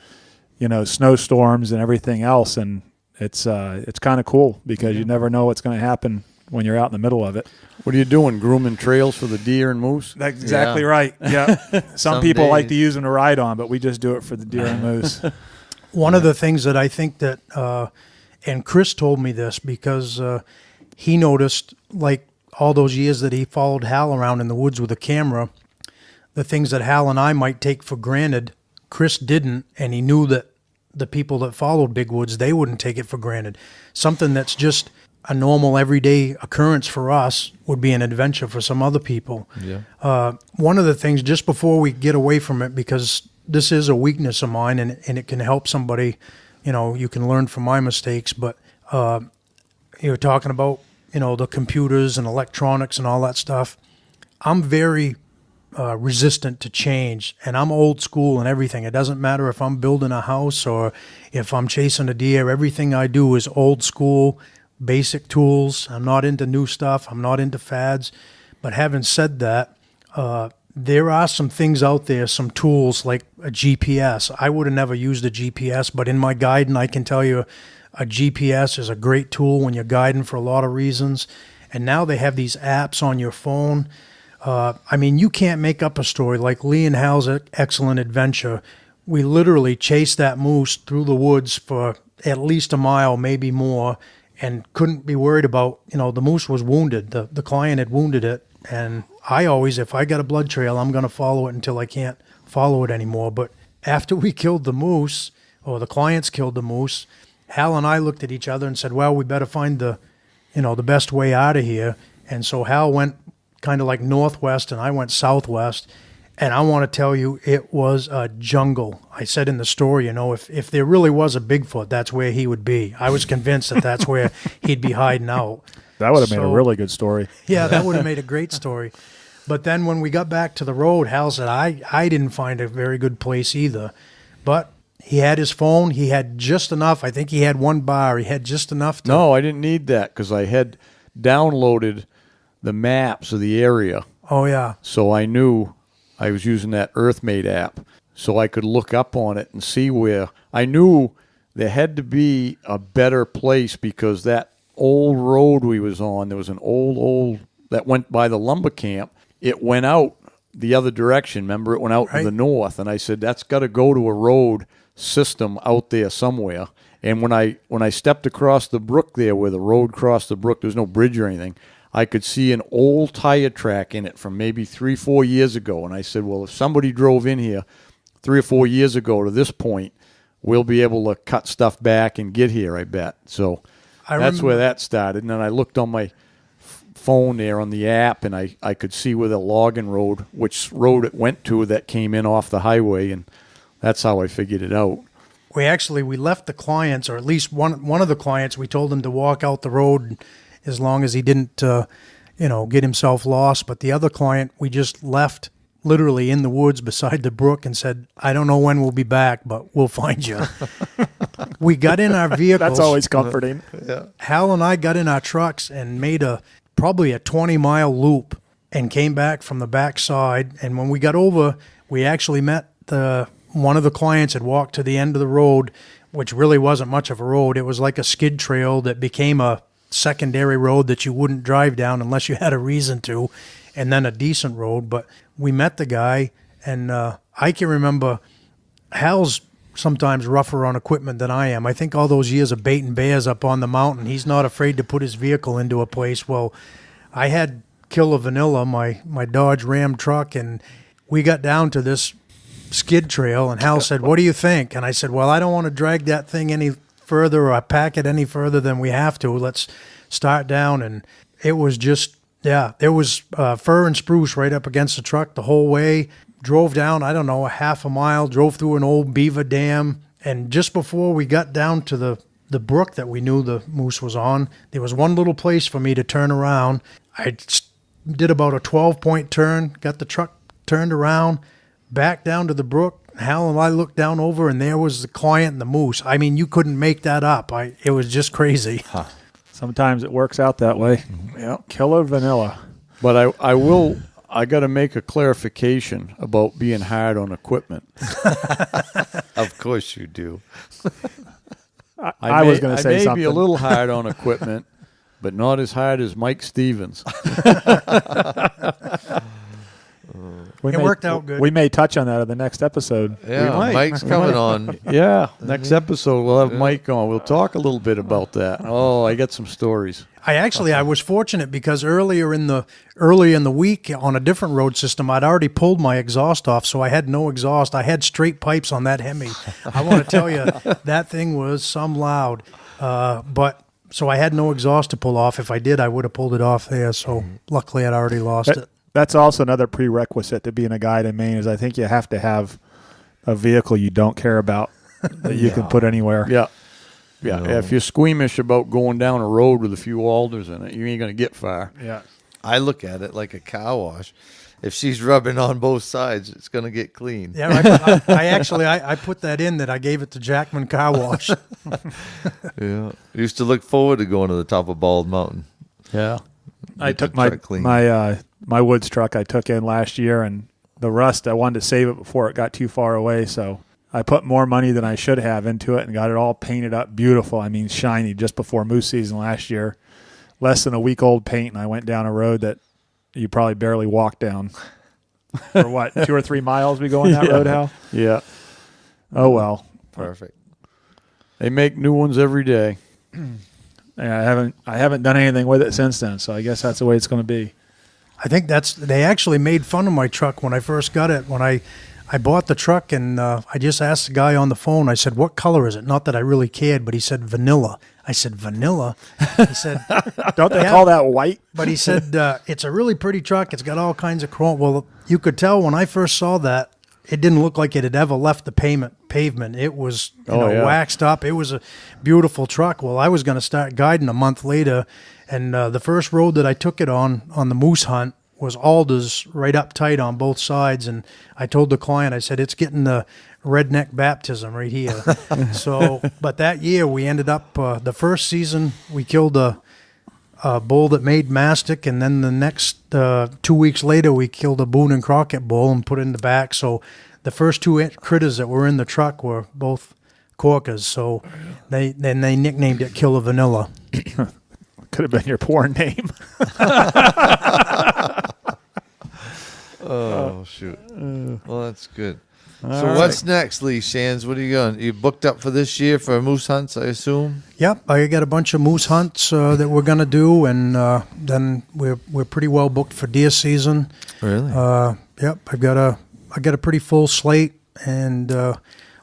[SPEAKER 1] snowstorms and everything else. And it's kind of cool because you never know what's going to happen when you're out in the middle of it.
[SPEAKER 2] What are you doing, grooming trails for the deer and moose?
[SPEAKER 1] That's exactly right. Yeah. Some people like to use them to ride on, but we just do it for the deer and moose.
[SPEAKER 3] One of the things that I think that, and Chris told me this because he noticed, like all those years that he followed Hal around in the woods with a camera, the things that Hal and I might take for granted, Chris didn't, and he knew that the people that followed Big Woods, they wouldn't take it for granted. Something that's just a normal everyday occurrence for us would be an adventure for some other people.
[SPEAKER 4] Yeah.
[SPEAKER 3] One of the things, just before we get away from it, because this is a weakness of mine and it can help somebody, you can learn from my mistakes, but you're talking about, the computers and electronics and all that stuff. I'm very resistant to change, and I'm old school and everything. It doesn't matter if I'm building a house or if I'm chasing a deer. Everything I do is old school, basic tools. I'm not into new stuff. I'm not into fads. But having said that, there are some things out there, some tools like a GPS. I would have never used a GPS, but in my guiding, I can tell you a GPS is a great tool when you're guiding for a lot of reasons. And now they have these apps on your phone. You can't make up a story like Lee and Hal's excellent adventure. We literally chased that moose through the woods for at least a mile, maybe more, and couldn't be worried about, the moose was wounded. The client had wounded it. And I always, if I got a blood trail, I'm going to follow it until I can't follow it anymore. But after we killed the moose, or the clients killed the moose, Hal and I looked at each other and said, well, we better find the best way out of here. And so Hal went kind of like northwest and I went southwest. And I want to tell you, it was a jungle. I said in the story, if there really was a Bigfoot, that's where he would be. I was convinced that that's where he'd be hiding out.
[SPEAKER 1] That would have made a really good story.
[SPEAKER 3] Yeah, that would have made a great story. But then when we got back to the road, Hal said, I didn't find a very good place either. But he had his phone. He had just enough. I think he had one bar. He had just enough to...
[SPEAKER 2] No, I didn't need that because I had downloaded the maps of the area.
[SPEAKER 3] Oh, yeah.
[SPEAKER 2] So I knew I was using that EarthMate app so I could look up on it and see where. I knew there had to be a better place because that old road we was on, there was an old that went by the lumber camp. It went out the other direction. Remember, it went out to the north. And I said, that's got to go to a road system out there somewhere. And when I stepped across the brook there where the road crossed the brook, there was no bridge or anything, I could see an old tire track in it from maybe 3-4 years ago. And I said, well, if somebody drove in here 3 or 4 years ago to this point, we'll be able to cut stuff back and get here, I bet. So that's where that started. And then I looked on my phone there on the app, and I could see where the logging road, which road it went to that came in off the highway, and that's how I figured it out.
[SPEAKER 3] We left the clients, or at least one of the clients, we told him to walk out the road as long as he didn't, get himself lost. But the other client, we just left literally in the woods beside the brook and said, I don't know when we'll be back, but we'll find you. We got in our vehicles.
[SPEAKER 1] That's always comforting.
[SPEAKER 4] Yeah.
[SPEAKER 3] Hal and I got in our trucks and made probably a 20-mile loop and came back from the backside. And when we got over, we actually met one of the clients had walked to the end of the road, which really wasn't much of a road. It was like a skid trail that became a secondary road that you wouldn't drive down unless you had a reason to, and then a decent road. But we met the guy, and I can remember Hal's sometimes rougher on equipment than I am. I think all those years of baiting bears up on the mountain, he's not afraid to put his vehicle into a place. Well, I had Killer Vanilla, my Dodge Ram truck, and we got down to this skid trail, and Hal said, what do you think? And I said, well, I don't want to drag that thing any further or pack it any further than we have to. Let's start down. And it was just, there was fir and spruce right up against the truck the whole way. Drove down, I don't know, a half a mile, drove through an old beaver dam, and just before we got down to the brook that we knew the moose was on, there was one little place for me to turn around. I did about a 12-point turn, got the truck turned around, back down to the brook. Hal and I looked down over, and there was the client and the moose. I mean, you couldn't make that up. It was just crazy.
[SPEAKER 1] Huh. Sometimes it works out that way.
[SPEAKER 2] Yeah,
[SPEAKER 1] Killer Vanilla.
[SPEAKER 2] But I got to make a clarification about being hard on equipment.
[SPEAKER 4] Of course you do.
[SPEAKER 1] I was going to say something.
[SPEAKER 2] I may be a little hard on equipment, but not as hard as Mike Stevens.
[SPEAKER 3] It worked out good.
[SPEAKER 1] We may touch on that in the next episode.
[SPEAKER 4] Yeah, Mike's coming on.
[SPEAKER 2] Yeah, next episode we'll have Mike on. We'll talk a little bit about that. Oh, I got some stories.
[SPEAKER 3] I was fortunate because early in the week on a different road system, I'd already pulled my exhaust off, so I had no exhaust. I had straight pipes on that Hemi. I want to tell you, that thing was some loud. So I had no exhaust to pull off. If I did, I would have pulled it off there. So luckily, I'd already lost it.
[SPEAKER 1] That's also another prerequisite to being a guide in Maine is I think you have to have a vehicle you don't care about that you can put anywhere.
[SPEAKER 2] Yeah. Yeah, if you're squeamish about going down a road with a few alders in it, you ain't going to get far.
[SPEAKER 1] Yeah.
[SPEAKER 4] I look at it like a car wash. If she's rubbing on both sides, it's going to get clean.
[SPEAKER 3] Yeah, I put that in that I gave it to Jackman Car Wash.
[SPEAKER 4] Yeah. I used to look forward to going to the top of Bald Mountain.
[SPEAKER 2] Yeah.
[SPEAKER 1] I took my woods truck I took in last year, and the rust, I wanted to save it before it got too far away, so I put more money than I should have into it and got it all painted up beautiful. I mean, shiny just before moose season last year. Less than a week old paint, and I went down a road that you probably barely walked down. For what, 2 or 3 miles we go on that road, Hal?
[SPEAKER 2] Yeah.
[SPEAKER 1] Oh, well.
[SPEAKER 4] Perfect.
[SPEAKER 2] They make new ones every day.
[SPEAKER 1] Yeah, I haven't done anything with it since then, so I guess that's the way it's going to be.
[SPEAKER 3] I think they actually made fun of my truck when I first got it. When I bought the truck, and I just asked the guy on the phone, I said, what color is it? Not that I really cared, but he said vanilla. I said, vanilla? He said,
[SPEAKER 1] don't they call that white?
[SPEAKER 3] But he said, it's a really pretty truck. It's got all kinds of chrome. Well, you could tell when I first saw that, it didn't look like it had ever left the pavement. It was waxed up. It was a beautiful truck. Well, I was going to start guiding a month later, and the first road that I took it on the moose hunt, was alders right up tight on both sides. And I told the client, I said, it's getting the redneck baptism right here. But that year we ended up, the first season we killed a bull that made mastic, and then the next 2 weeks later we killed a Boone and Crockett bull and put it in the back. So the first 2 critters that were in the truck were both corkers. So they nicknamed it Killer Vanilla.
[SPEAKER 1] Could have been your porn name.
[SPEAKER 4] Oh, shoot. Well, that's good. So what's next, Lee Schanz? What are you going? You booked up for this year for moose hunts, I assume?
[SPEAKER 3] Yep, I got a bunch of moose hunts that we're going to do, and then we're pretty well booked for deer season.
[SPEAKER 4] Really?
[SPEAKER 3] Yep, I got a pretty full slate, and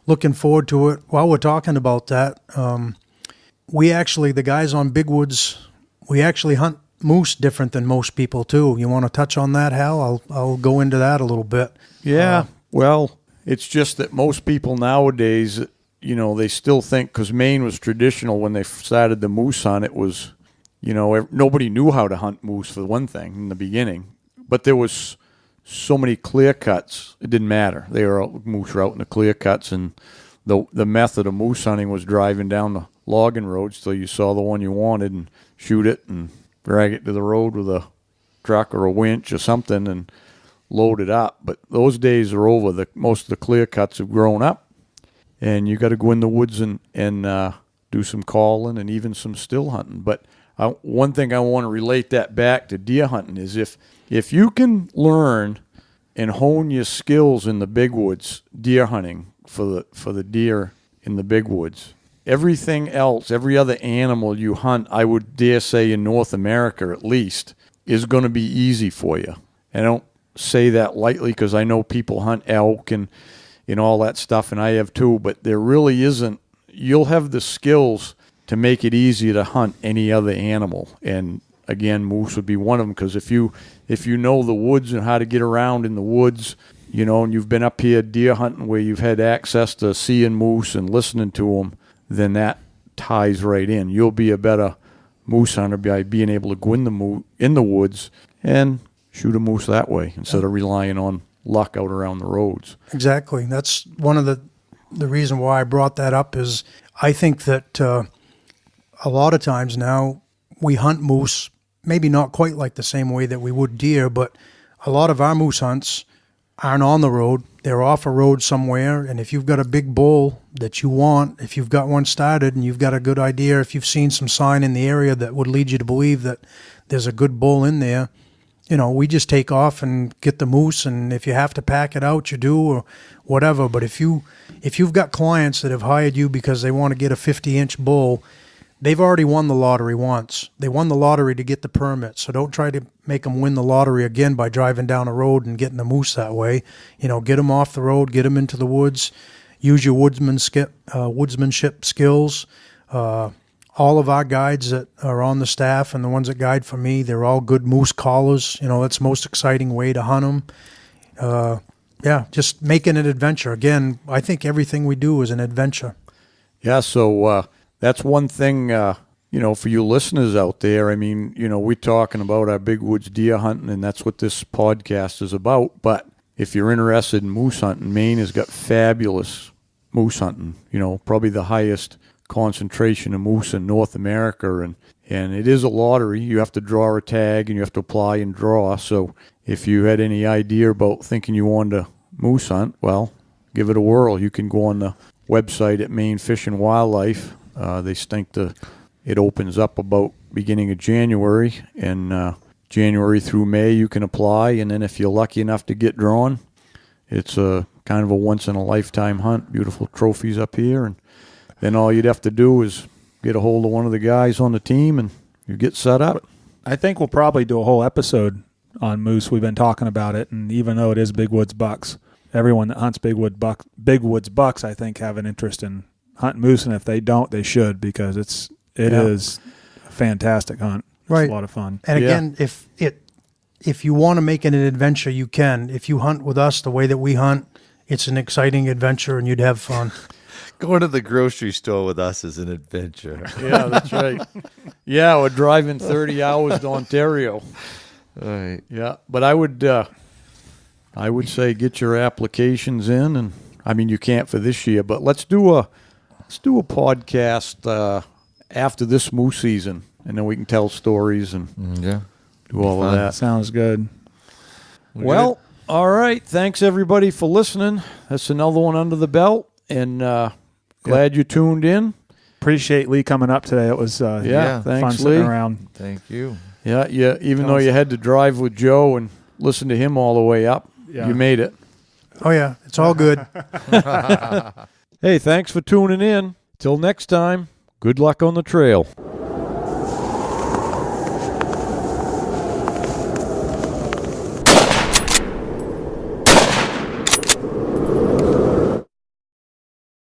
[SPEAKER 3] looking forward to it. While we're talking about that, the guys on Big Woods, we actually hunt moose different than most people too. You want to touch on that, Hal? I'll go into that a little bit.
[SPEAKER 2] Yeah. Well, it's just that most people nowadays, they still think, because Maine was traditional when they started the moose hunt, it was, nobody knew how to hunt moose for one thing in the beginning. But there was so many clear cuts, it didn't matter. They were moose were out in the clear cuts, and the method of moose hunting was driving down the logging roads till you saw the one you wanted and shoot it and drag it to the road with a truck or a winch or something and load it up. But those days are over. Most of the clear cuts have grown up, and you got to go in the woods and do some calling and even some still hunting. But one thing I want to relate that back to deer hunting is if you can learn and hone your skills in the big woods, deer hunting for the deer in the big woods, everything else, every other animal you hunt, I would dare say in North America at least, is going to be easy for you. And I don't say that lightly because I know people hunt elk and all that stuff, and I have too, but there really isn't. You'll have the skills to make it easier to hunt any other animal. And again, moose would be one of them, because if you know the woods and how to get around in the woods, and you've been up here deer hunting where you've had access to seeing moose and listening to them, then that ties right in. You'll be a better moose hunter by being able to go in the woods and shoot a moose that way instead of relying on luck out around the roads.
[SPEAKER 3] Exactly. That's one of the reason why I brought that up is I think that a lot of times now we hunt moose, maybe not quite like the same way that we would deer, but a lot of our moose hunts aren't on the road. They're off a road somewhere, and if you've got a big bull that you want, if you've got one started and you've got a good idea, if you've seen some sign in the area that would lead you to believe that there's a good bull in there, we just take off and get the moose, and if you have to pack it out, you do, or whatever. But if you've got clients that have hired you because they want to get a 50-inch bull, they've already won the lottery once. They won the lottery to get the permit, so don't try to make them win the lottery again by driving down a road and getting the moose that way. Get them off the road, get them into the woods, use your woodsmanship skills. All of our guides that are on the staff and the ones that guide for me, they're all good moose callers. That's the most exciting way to hunt them. Just making it an adventure. Again, I think everything we do is an adventure.
[SPEAKER 2] Yeah, so that's one thing, for you listeners out there. I mean, we're talking about our big woods deer hunting, and that's what this podcast is about. But if you're interested in moose hunting, Maine has got fabulous moose hunting, probably the highest concentration of moose in North America, and it is a lottery. You have to draw a tag and you have to apply and draw. So if you had any idea about thinking you wanted to moose hunt, well, give it a whirl. You can go on the website at Maine Fish and Wildlife. They think it opens up about beginning of January, and January through May you can apply, and then if you're lucky enough to get drawn, it's a kind of a once in a lifetime hunt. Beautiful trophies up here, and then all you'd have to do is get a hold of one of the guys on the team and you get set up.
[SPEAKER 1] I think we'll probably do a whole episode on moose. We've been talking about it, and even though it is big woods bucks, everyone that hunts big woods bucks, I think, have an interest in hunting moose, and if they don't, they should, because it is a fantastic hunt. It's
[SPEAKER 3] right.
[SPEAKER 1] A lot of fun.
[SPEAKER 3] And again, if you want to make it an adventure, you can. If you hunt with us the way that we hunt, it's an exciting adventure, and you'd have fun.
[SPEAKER 4] Going to the grocery store with us is an adventure.
[SPEAKER 2] Yeah, that's right. Yeah, we're driving 30 hours to Ontario.
[SPEAKER 4] All right.
[SPEAKER 2] Yeah, but I would say get your applications in, and I mean you can't for this year, but let's do a podcast after this moose season, and then we can tell stories and do all of that.
[SPEAKER 1] Sounds good.
[SPEAKER 2] Well, all right. Thanks everybody for listening. That's another one under the belt, and glad you tuned in.
[SPEAKER 1] Appreciate Lee coming up today. It was
[SPEAKER 2] thanks,
[SPEAKER 1] fun sitting
[SPEAKER 2] Lee.
[SPEAKER 1] around.
[SPEAKER 4] Thank you.
[SPEAKER 2] Yeah. Even though you had to drive with Joe and listen to him all the way up, you made it.
[SPEAKER 3] Oh yeah, it's all good.
[SPEAKER 2] Hey, thanks for tuning in. Till next time, good luck on the trail.